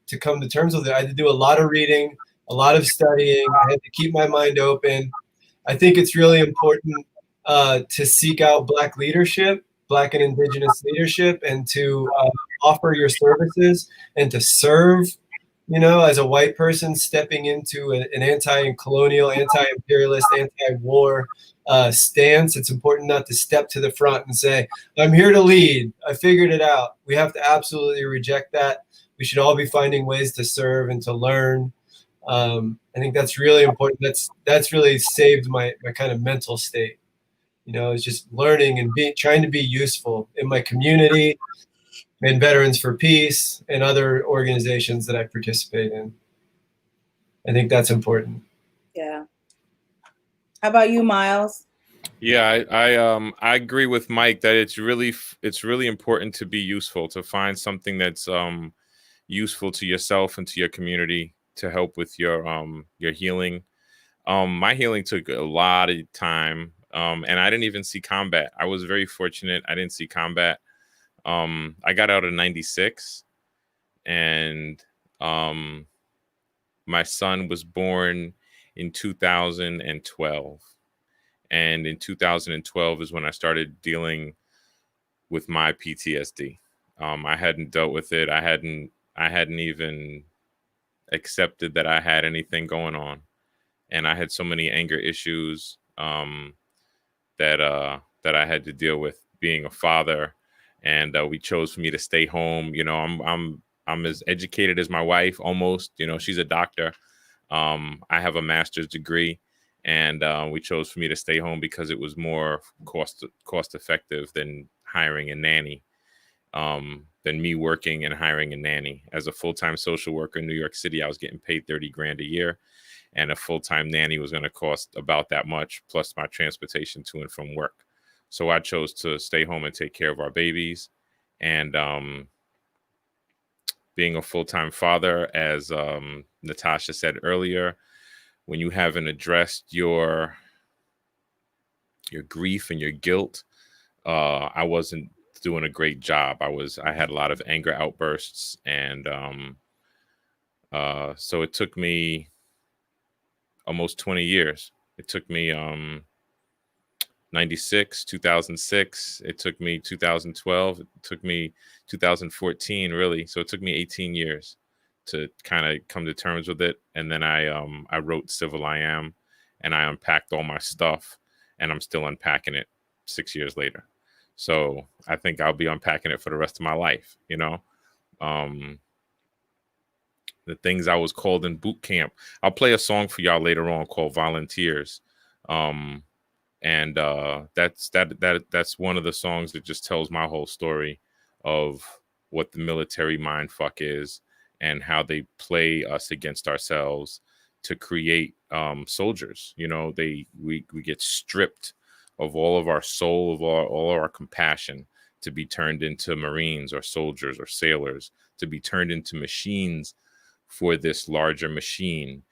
to come to terms with it. I had to do a lot of reading, a lot of studying. I had to keep my mind open. I think it's really important to seek out Black leadership, Black and Indigenous leadership, and to offer your services and to serve. As a white person stepping into an anti-colonial, anti-imperialist, anti-war stance, it's important not to step to the front and say, I'm here to lead. I figured it out. We have to absolutely reject that. We should all be finding ways to serve and to learn. I think that's really important. That's really saved my kind of mental state. It's just learning and trying to be useful in my community, and Veterans for Peace, and other organizations that I participate in. I think that's important. Yeah. How about you, Miles? Yeah, I agree with Mike that it's really important to be useful, to find something that's useful to yourself and to your community to help with your healing. My healing took a lot of time, and I didn't even see combat. I was very fortunate. I didn't see combat. I got out in '96, and my son was born in 2012. And in 2012 is when I started dealing with my PTSD. I hadn't dealt with it. I hadn't even accepted that I had anything going on, and I had so many anger issues that I had to deal with, being a father and we chose for me to stay home. You know, I'm as educated as my wife, almost. You know, she's a doctor. I have a master's degree, and we chose for me to stay home because it was more cost effective than hiring a nanny, than me working and hiring a nanny. As a full-time social worker in New York City, I was getting paid 30 grand a year, and a full-time nanny was going to cost about that much, plus my transportation to and from work. So I chose to stay home and take care of our babies. And being a full-time father, as Natasha said earlier, when you haven't addressed your grief and your guilt, I wasn't doing a great job. I had a lot of anger outbursts, and so it took me almost 20 years. It took me 96, 2006. It took me 2012. It took me 2014, really. So it took me 18 years to kind of come to terms with it. And then I wrote Civil I Am, and I unpacked all my stuff, and I'm still unpacking it 6 years later. So I think I'll be unpacking it for the rest of my life, you know. The things I was called in boot camp. I'll play a song for y'all later on called Volunteers. And that's one of the songs that just tells my whole story of what the military mind fuck is and how they play us against ourselves to create soldiers. You know, we get stripped of all of our soul, of all our compassion, to be turned into Marines or soldiers or sailors, to be turned into machines for this larger machine.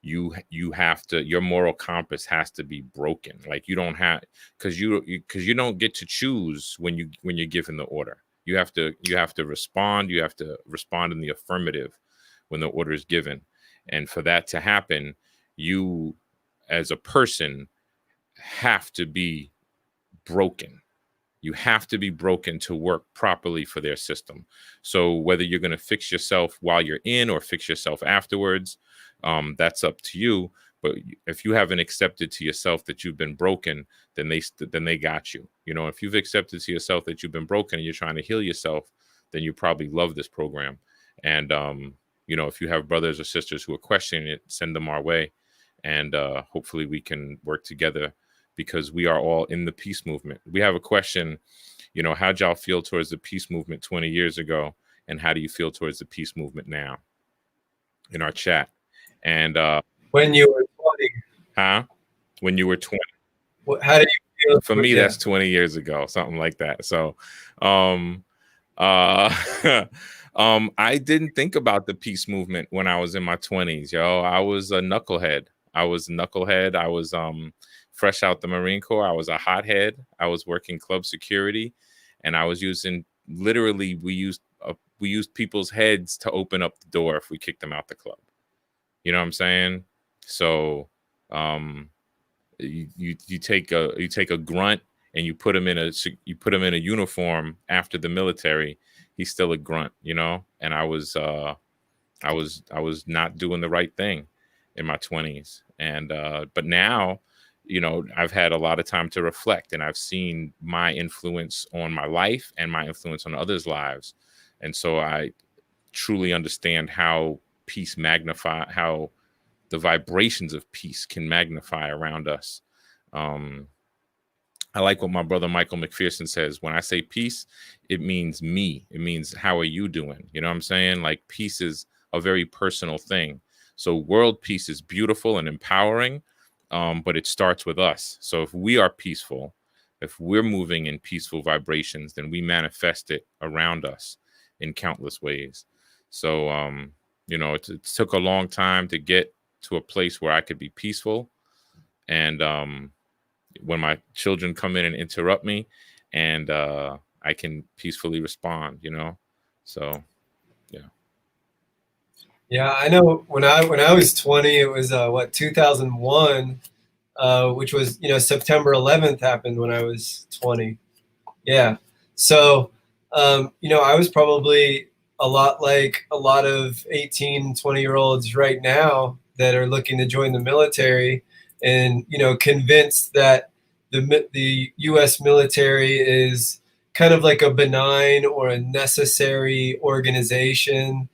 You have to, your moral compass has to be broken. Like, you don't have, because you don't get to choose when you're given the order. You have to respond. You have to respond in the affirmative when the order is given. And for that to happen, you as a person have to be broken. You have to be broken to work properly for their system. So whether you're going to fix yourself while you're in or fix yourself afterwards, that's up to you. But if you haven't accepted to yourself that you've been broken, then they got you. You know, if you've accepted to yourself that you've been broken and you're trying to heal yourself, then you probably love this program. And you know, if you have brothers or sisters who are questioning it, send them our way, and hopefully we can work together, because we are all in the peace movement. We have a question, you know, how'd y'all feel towards the peace movement 20 years ago? And how do you feel towards the peace movement now? In our chat. And When you were 20. When you were 20. How did you feel? For me, that's 20 years ago, something like that. So I didn't think about the peace movement when I was in my 20s, yo. I was a knucklehead. I was fresh out the Marine Corps. I was a hothead. I was working club security, and I was using, literally, we used people's heads to open up the door if we kicked them out the club. You know what I'm saying? So you take a grunt and you put him in a uniform after the military. He's still a grunt, you know. And I was not doing the right thing in my 20s, and but now, you know, I've had a lot of time to reflect, and I've seen my influence on my life and my influence on others' lives. And so I truly understand how how the vibrations of peace can magnify around us. I like what my brother Michael McPherson says. When I say peace, it means me. It means, how are you doing? You know what I'm saying? Like, peace is a very personal thing. So world peace is beautiful and empowering, but it starts with us. So if we are peaceful, if we're moving in peaceful vibrations, then we manifest it around us in countless ways. So, you know, it took a long time to get to a place where I could be peaceful. And when my children come in and interrupt me, and I can peacefully respond, you know? So, yeah. Yeah, I know when I was 20, it was 2001, which was, you know, September 11th happened when I was 20. Yeah. So, you know, I was probably a lot like a lot of 18, 20-year-olds right now that are looking to join the military, and, you know, convinced that the U.S. military is kind of like a benign or a necessary organization,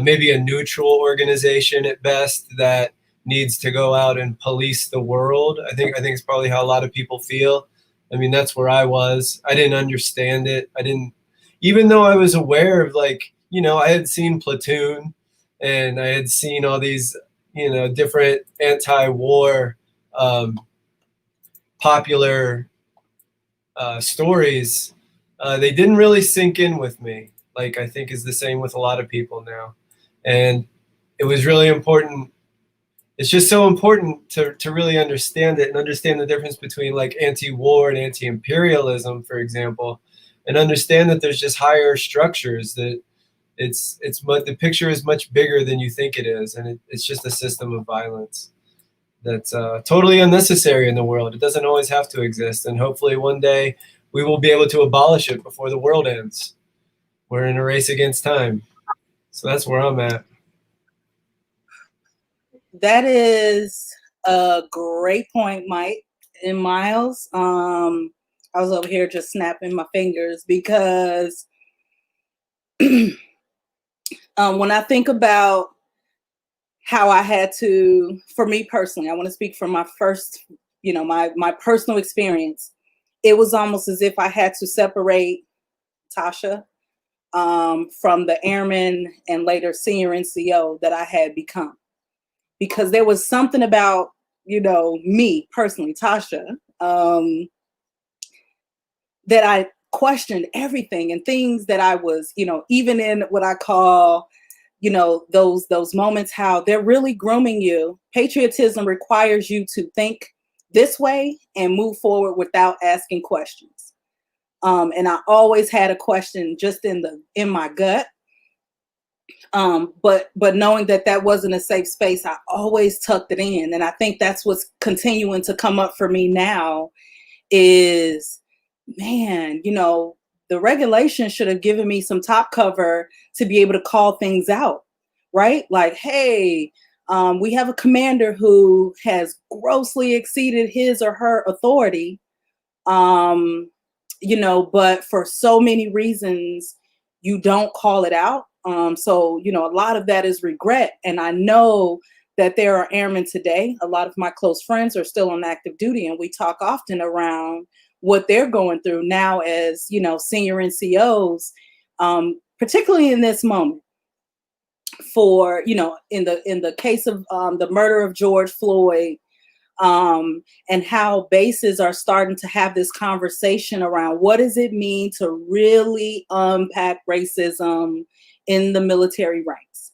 maybe a neutral organization at best that needs to go out and police the world. I think it's probably how a lot of people feel. I mean, that's where I was. I didn't understand it. Even though I was aware of, like, you know, I had seen Platoon and I had seen all these, you know, different anti-war popular stories. They didn't really sink in with me, like I think is the same with a lot of people now. And it was really important. It's just so important to really understand it and understand the difference between like anti-war and anti-imperialism, for example, and understand that there's just higher structures, that the picture is much bigger than you think it is, and it's just a system of violence that's totally unnecessary in the world. It doesn't always have to exist, and hopefully one day we will be able to abolish it before the world ends. We're in a race against time. So that's where I'm at. That is a great point, Mike and Miles. I was over here just snapping my fingers because when I think about how I had to, for me personally, I want to speak from my first, you know, my personal experience. It was almost as if I had to separate Tasha from the airman and later senior NCO that I had become. Because there was something about, you know, me personally, Tasha, that I questioned everything, and things that I was, you know, even in what I call, you know, those moments, how they're really grooming you. Patriotism requires you to think this way and move forward without asking questions. And I always had a question just in my gut. But knowing that wasn't a safe space, I always tucked it in. And I think that's what's continuing to come up for me now is, man, you know, the regulation should have given me some top cover to be able to call things out, right? Like, hey, we have a commander who has grossly exceeded his or her authority, you know, but for so many reasons, you don't call it out. So, you know, a lot of that is regret. And I know that there are airmen today. A lot of my close friends are still on active duty, and we talk often around what they're going through now as, you know, senior NCOs, particularly in this moment for, you know, in the case of the murder of George Floyd, and how bases are starting to have this conversation around what does it mean to really unpack racism in the military ranks,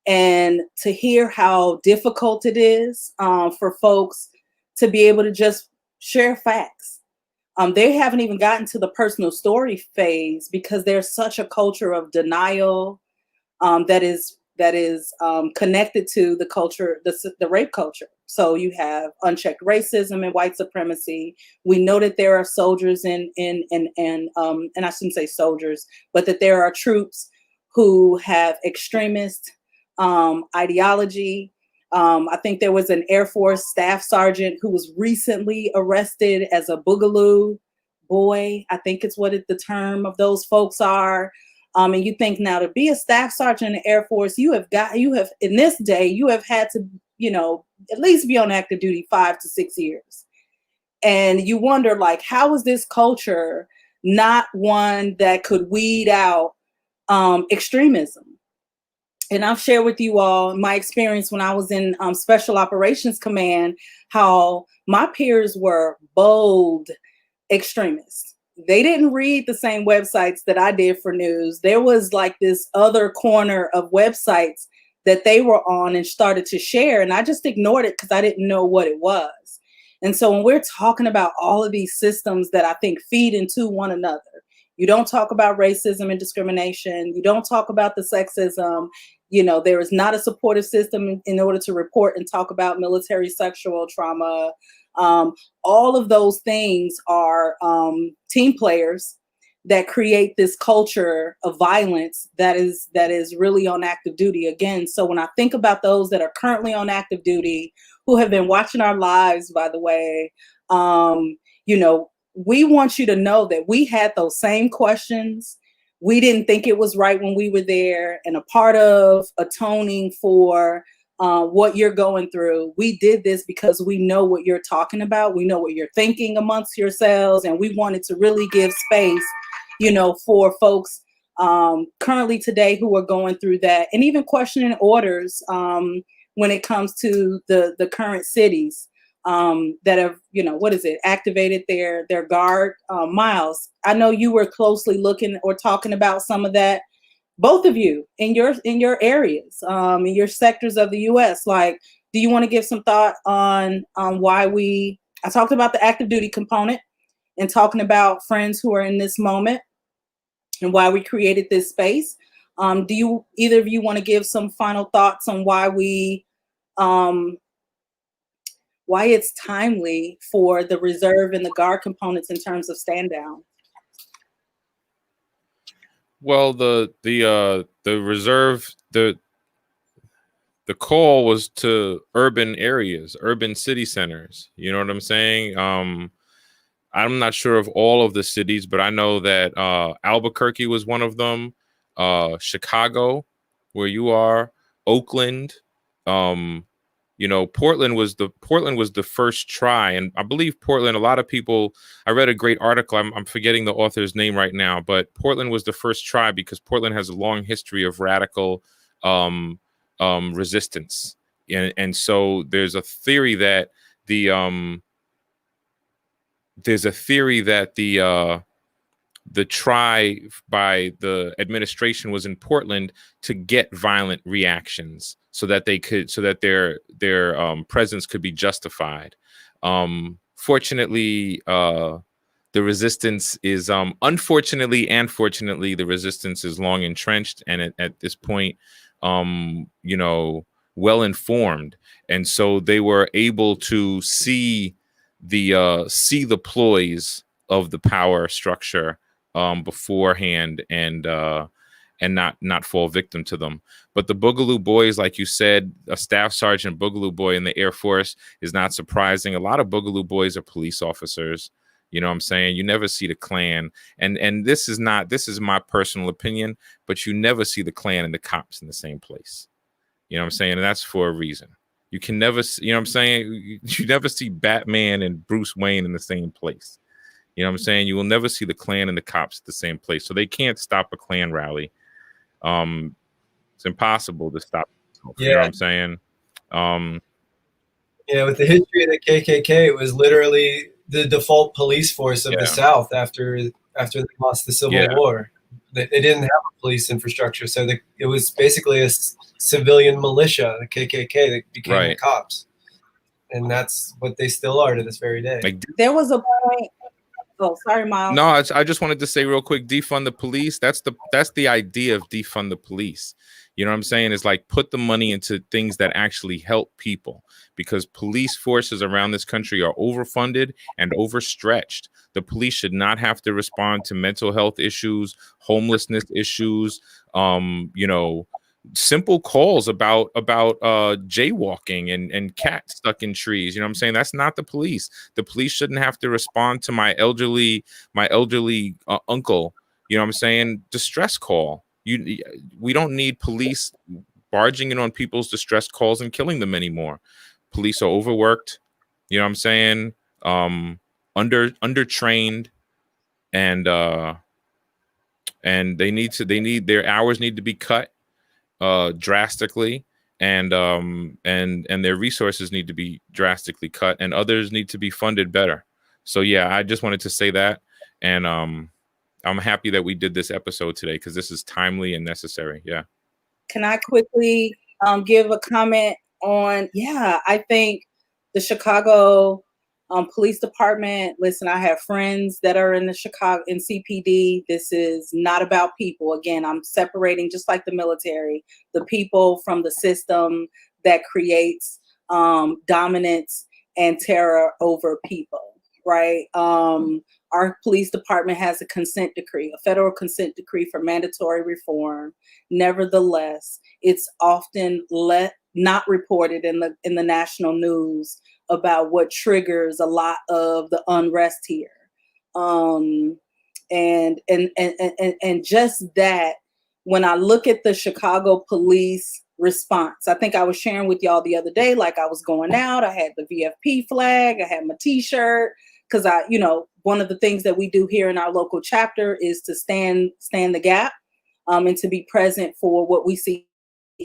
and to hear how difficult it is for folks to be able to just share facts. They haven't even gotten to the personal story phase because there's such a culture of denial that is connected to the culture, the rape culture. So you have unchecked racism and white supremacy. We know that there are soldiers and I shouldn't say soldiers, but that there are troops who have extremist ideology. I think there was an Air Force staff sergeant who was recently arrested as a Boogaloo boy. I think it's what the term of those folks are. And you think now to be a staff sergeant in the Air Force, you have in this day, you have had to, you know, at least be on active duty 5 to 6 years. And you wonder, like, how is this culture not one that could weed out extremism? And I've shared with you all my experience when I was in Special Operations Command, how my peers were bold extremists. They didn't read the same websites that I did for news. There was like this other corner of websites that they were on and started to share. And I just ignored it because I didn't know what it was. And so when we're talking about all of these systems that I think feed into one another, you don't talk about racism and discrimination. You don't talk about the sexism. You know, there is not a supportive system in order to report and talk about military sexual trauma. All of those things are team players that create this culture of violence that is really on active duty again. So when I think about those that are currently on active duty, who have been watching our lives, by the way, you know, we want you to know that we had those same questions. We didn't think it was right when we were there, and a part of atoning for what you're going through, we did this because we know what you're talking about. We know what you're thinking amongst yourselves, and we wanted to really give space, for folks currently today who are going through that, and even questioning orders when it comes to the current cities that have, activated their guard. Miles, I know you were closely looking or talking about some of that, both of you in your areas, in your sectors of the U.S. Like, do you want to give some thought on why I talked about the active duty component and talking about friends who are in this moment and why we created this space. Do either of you want to give some final thoughts on why it's timely for the reserve and the guard components in terms of stand down? Well, the reserve, the call was to urban areas, urban city centers. You know what I'm saying? I'm not sure of all of the cities, but I know that Albuquerque was one of them. Chicago, where you are, Oakland, Portland was the first try, and I believe Portland. A lot of people. I read a great article. I'm forgetting the author's name right now, but Portland was the first try because Portland has a long history of radical resistance, and so there's a theory that the try by the administration was in Portland to get violent reactions so that their presence could be justified. Fortunately, the resistance is unfortunately and fortunately the resistance is long entrenched and at this point, well informed, and so they were able to see the ploys of the power structure beforehand and not fall victim to them. But the Boogaloo Boys, like you said, a Staff Sergeant Boogaloo Boy in the Air Force is not surprising. A lot of Boogaloo Boys are police officers. You know what I'm saying? You never see the Klan. And this is my personal opinion, but you never see the Klan and the cops in the same place. You know what I'm saying? And that's for a reason. You can never, you know what I'm saying? You never see Batman and Bruce Wayne in the same place. You know what I'm saying? You will never see the Klan and the cops at the same place. So they can't stop a Klan rally. It's impossible to stop. You know what I'm saying? With the history of the KKK, it was literally the default police force of the South after they lost the Civil War. They didn't have a police infrastructure, so it was basically a civilian militia, the KKK, that became the cops, and that's what they still are to this very day. There was a point. Oh, sorry, Miles. No, I just wanted to say real quick, defund the police. That's the idea of defund the police. You know what I'm saying? It's like put the money into things that actually help people, because police forces around this country are overfunded and overstretched. The police should not have to respond to mental health issues, homelessness issues, simple calls about jaywalking and cats stuck in trees. You know what I'm saying? That's not the police. The police shouldn't have to respond to my elderly uncle, you know what I'm saying, distress call. We don't need police barging in on people's distress calls and killing them anymore. Police are overworked, you know what I'm saying, undertrained, and their hours need to be cut drastically, and their resources need to be drastically cut, and others need to be funded better. So I just wanted to say that, and I'm happy that we did this episode today because this is timely and necessary. Can I quickly give a comment on? I think the Chicago Police Department. Listen, I have friends that are in CPD. This is not about people. Again, I'm separating, just like the military, the people from the system that creates dominance and terror over people, right? Our police department has a consent decree, a federal consent decree for mandatory reform. Nevertheless, it's often not reported in the national news about what triggers a lot of the unrest here. And just that, when I look at the Chicago police response, I think I was sharing with y'all the other day, like I was going out, I had the VFP flag, I had my t-shirt, because one of the things that we do here in our local chapter is to stand the gap, and to be present for what we see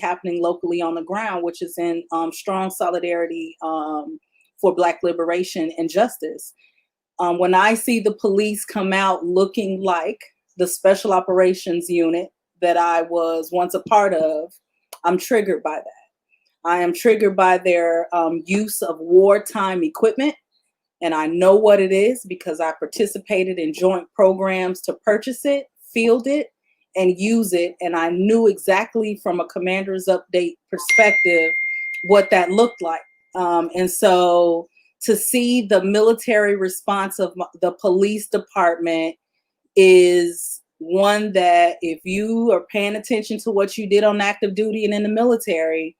happening locally on the ground, which is in strong solidarity for Black liberation and justice. When I see the police come out looking like the special operations unit that I was once a part of, I'm triggered by that. I am triggered by their use of wartime equipment. And I know what it is because I participated in joint programs to purchase it, field it, and use it. And I knew exactly from a commander's update perspective what that looked like. And so to see the military response of the police department is one that, if you are paying attention to what you did on active duty and in the military,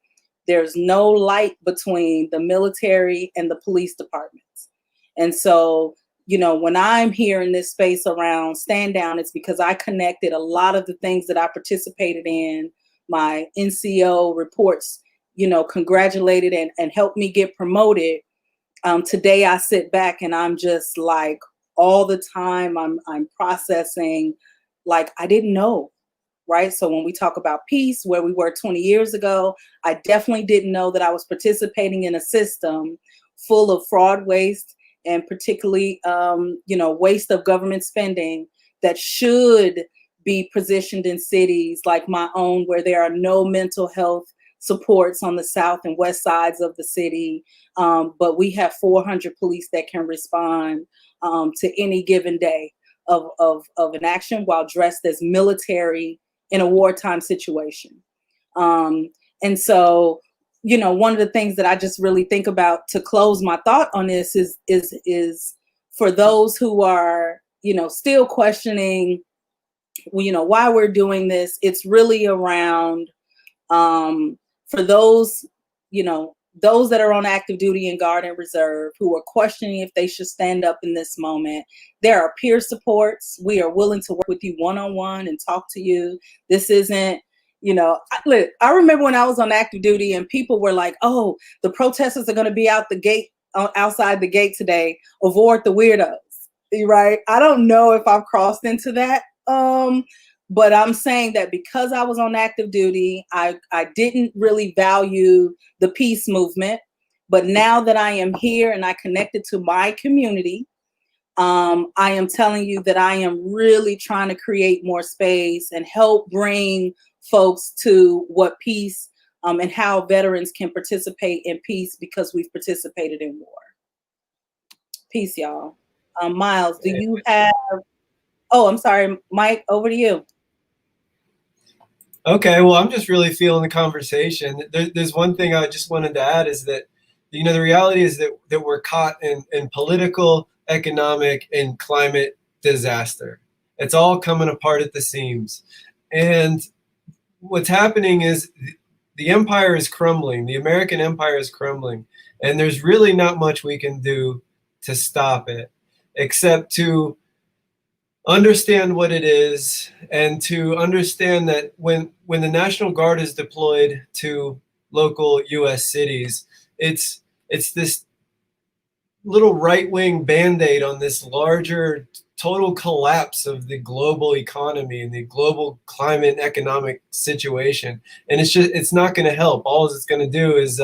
there's no light between the military and the police departments. And so, when I'm here in this space around Stand Down, it's because I connected a lot of the things that I participated in. My NCO reports, congratulated and helped me get promoted. Today I sit back and I'm just like, all the time I'm processing, like, I didn't know, right? So when we talk about peace, where we were 20 years ago, I definitely didn't know that I was participating in a system full of fraud, waste, and particularly, waste of government spending that should be positioned in cities like my own, where there are no mental health supports on the south and west sides of the city. But we have 400 police that can respond to any given day of an action while dressed as military in a wartime situation. And so, one of the things that I just really think about to close my thought on this is for those who are, still questioning, why we're doing this. It's really around, for those, those that are on active duty and Guard and Reserve who are questioning if they should stand up in this moment. There are peer supports. We are willing to work with you one-on-one and talk to you. This isn't, look, I remember when I was on active duty and people were like, oh, the protesters are going to be out the gate, outside the gate today. Avoid the weirdos, right? I don't know if I've crossed into that. But I'm saying that because I was on active duty, I didn't really value the peace movement. But now that I am here and I connected to my community, I am telling you that I am really trying to create more space and help bring folks to what peace and how veterans can participate in peace because we've participated in war. Peace, y'all. Miles, do you have... Oh, I'm sorry, Mike, over to you. Okay, well, I'm just really feeling the conversation. There's one thing I just wanted to add is that, the reality is that we're caught in political, economic, and climate disaster. It's all coming apart at the seams. And what's happening is the empire is crumbling. The American empire is crumbling. And there's really not much we can do to stop it, except to understand what it is, and to understand that when the National Guard is deployed to local U.S. cities, it's this little right-wing Band-Aid on this larger total collapse of the global economy and the global climate and economic situation. And it's not going to help. All it's going to do is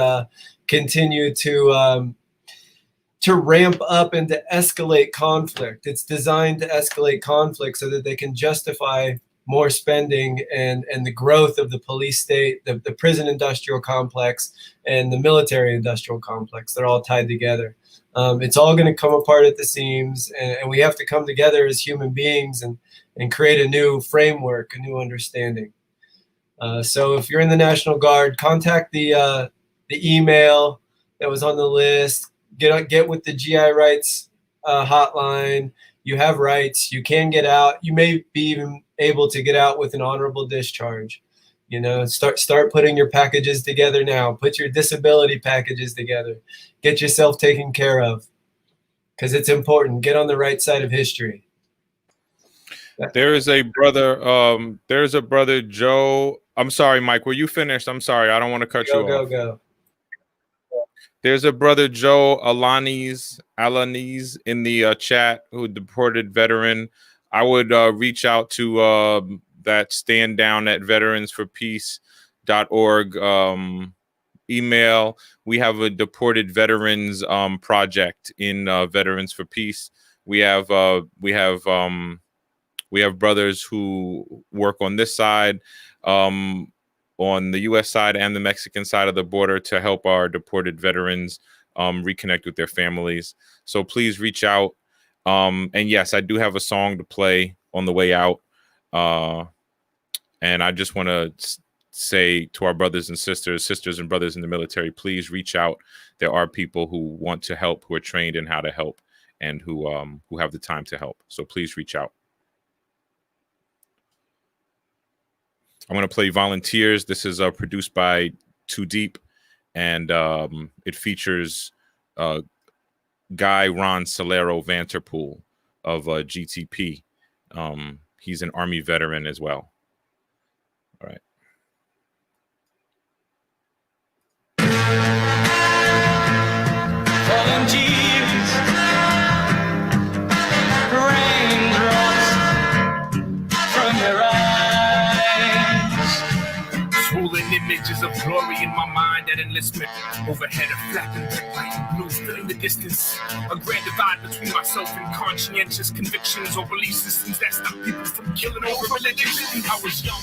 continue to ramp up and to escalate conflict. It's designed to escalate conflict so that they can justify more spending and the growth of the police state, the prison industrial complex, and the military industrial complex. They're all tied together. It's all going to come apart at the seams, and we have to come together as human beings and create a new framework, a new understanding. So if you're in the National Guard, contact the email that was on the list. Get with the GI Rights hotline. You have rights. You can get out. You may be even able to get out with an honorable discharge. Start putting your packages together now. Put your disability packages together. Get yourself taken care of. because it's important. Get on the right side of history. There is a brother, Joe. I'm sorry, Mike. Were you finished? I'm sorry. I don't want to cut you off. Go. There's a brother, Joe Alanis in the chat, who deported veteran. I would reach out to that stand down at veteransforpeace.org email. We have a deported veterans project in Veterans for Peace. We have brothers who work on this side, on the U.S. side and the Mexican side of the border, to help our deported veterans reconnect with their families. So please reach out. And yes, I do have a song to play on the way out. And I just want to say to our brothers and sisters and brothers in the military, please reach out. There are people who want to help, who are trained in how to help, and who have the time to help. So please reach out. I'm going to play Volunteers. This is produced by Too Deep, and it features Guy Ron Solero Vanterpool of GTP. He's an Army veteran as well. All right. Volunteers, raindrops from your eyes. Swollen images of glory in my mind at enlistment. Overhead a flapping red, white, and blue, filling the distance. A grand divide between myself and conscientious convictions or belief systems that stop people from killing over religion. I was young,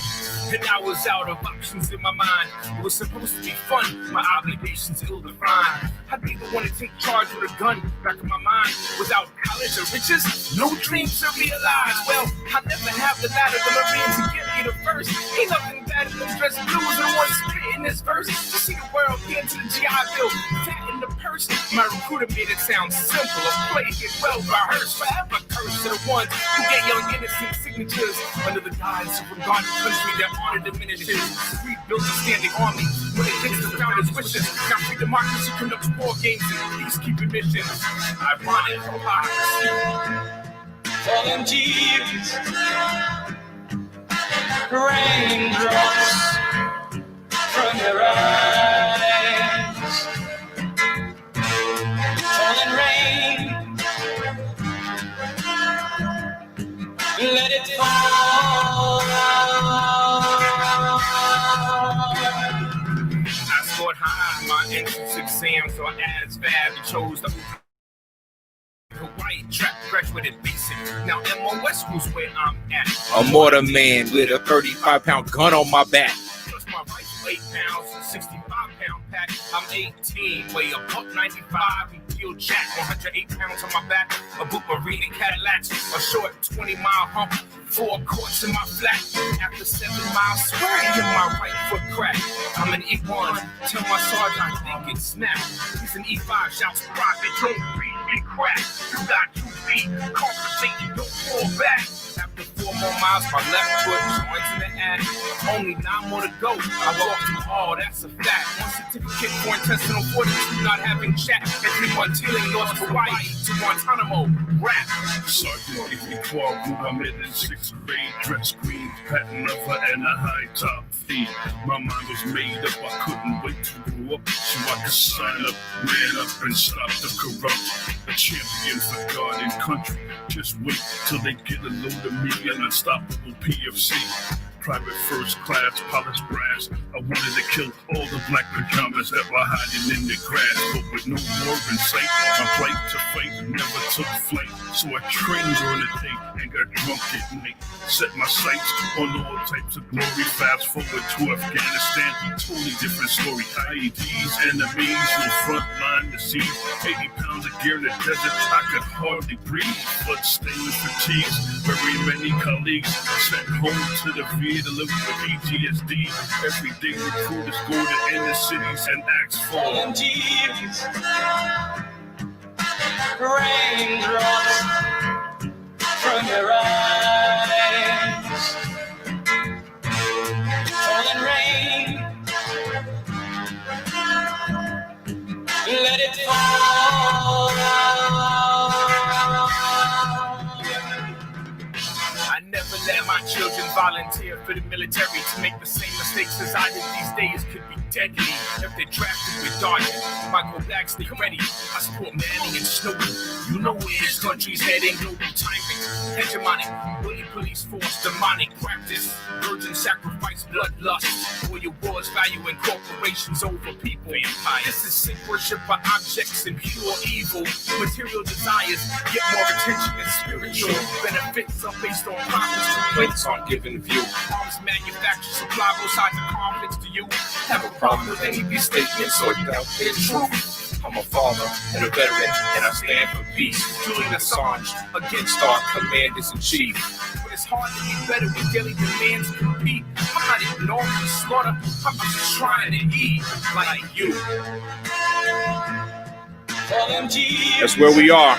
and I was out of options in my mind. It was supposed to be fun, my obligations ill-defined. I didn't want to take charge with a gun back in my mind. Without college or riches, no dreams to realize. Well, I'll never have the ladder the Marines to get me the first. Ain't nothing better than dress blues and one spit in this verse. To see the world get to the GI Bill, fat in the purse. My recruiter made it sound simple, a play it well rehearsed. Forever curse to the ones who get young innocent signatures under the guise of regarding country that honor diminishes. Rebuild a standing army when it takes the founders' wishes. Now free democracy conducts war games and peacekeeping missions. Ironic hypocrisy. Volunteers, raindrops from your eyes. Falling rain, let it fall. I scored high on my entrance exam, so I as fab and chose the Hawaii track, graduated basic. Now MOS was where I'm at. A mortar man with a 35-pound gun on my back. Plus my rifle 8 pounds, 65-pound pack. I'm 18, weigh a buck 95, and kill Jack. 108 pounds on my back. A boot marine and Cadillacs. A short 20-mile hump. 4 quarts in my flat. After 7 miles, swearing in my right foot crack. I'm an E1. Tell my sergeant I think it's snapped. He's an E5. Shouts profit. Don't read me crack. You got 2 feet. Compensate. Don't fall back. After 4 more miles, my left foot joins in the act. Only 9 more to go. I walked through all, that's a fact. 1 certificate for intestinal fortitude, not having chat. And 3 months healing North Hawaii to Guantanamo. Rap. Sergeant gave me 12 when I'm in the 6th grade. Dress green, patent leather, and a high top fee. My mind was made up, I couldn't wait to grow up so I could sign up, man up, and stop the corrupt. A champion for God and country. Just wait till they get a load of me, an unstoppable PFC. Private first class, polished brass. I wanted to kill all the black pajamas that were hiding in the grass. But with no more in sight, my flight to fight never took flight. So I trained during the day and got drunk at night. Set my sights on all types of glory. Fast forward to Afghanistan, totally different story. IEDs, enemies, no front line disease. 80 pounds of gear in the desert, I could hardly breathe. Blood stained fatigues, very many colleagues sent home to the VA to live with PTSD. Every day recruiters go to inner cities and ask for Volunteers, raindrops from your eyes. Falling rain, let it fall. let my children volunteer for the military to make the same mistakes as I did these days could be deadly. If they're drafted with Dodger, Michael Black, stay ready. I support Manning and Snowden. You know where this country's heading. Global timing, hegemonic, bully police force, demonic practice, virgin sacrifice, bloodlust, warrior wars, valuing corporations over people. This is sick worship by objects and pure evil. Material desires get more attention than spiritual. Benefits are based on profits, complaints on given view. Arms manufacture, supply both sides of conflicts. Do you have a problem with any of these statements or doubt their truth? I'm a father and a veteran, and I stand for peace. Julian Assange against our commanders-in-chief. But it's hard to be better when daily demands compete. I'm not ignoring the slaughter, I'm just trying to eat like you. That's where we are.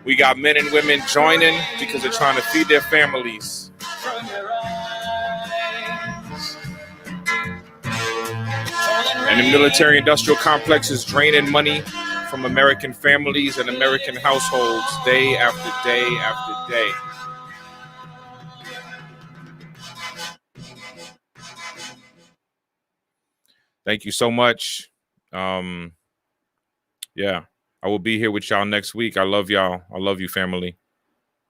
We got men and women joining because they're trying to feed their families. And the military-industrial complex is draining money from American families and American households day after day after day. Thank you so much. Yeah, I will be here with y'all next week. I love y'all. I love you, family.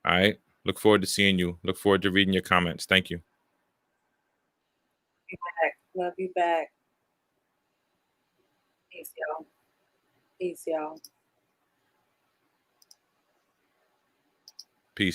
All right. Look forward to seeing you. Look forward to reading your comments. Thank you. Love you back. Peace, y'all. Peace, y'all.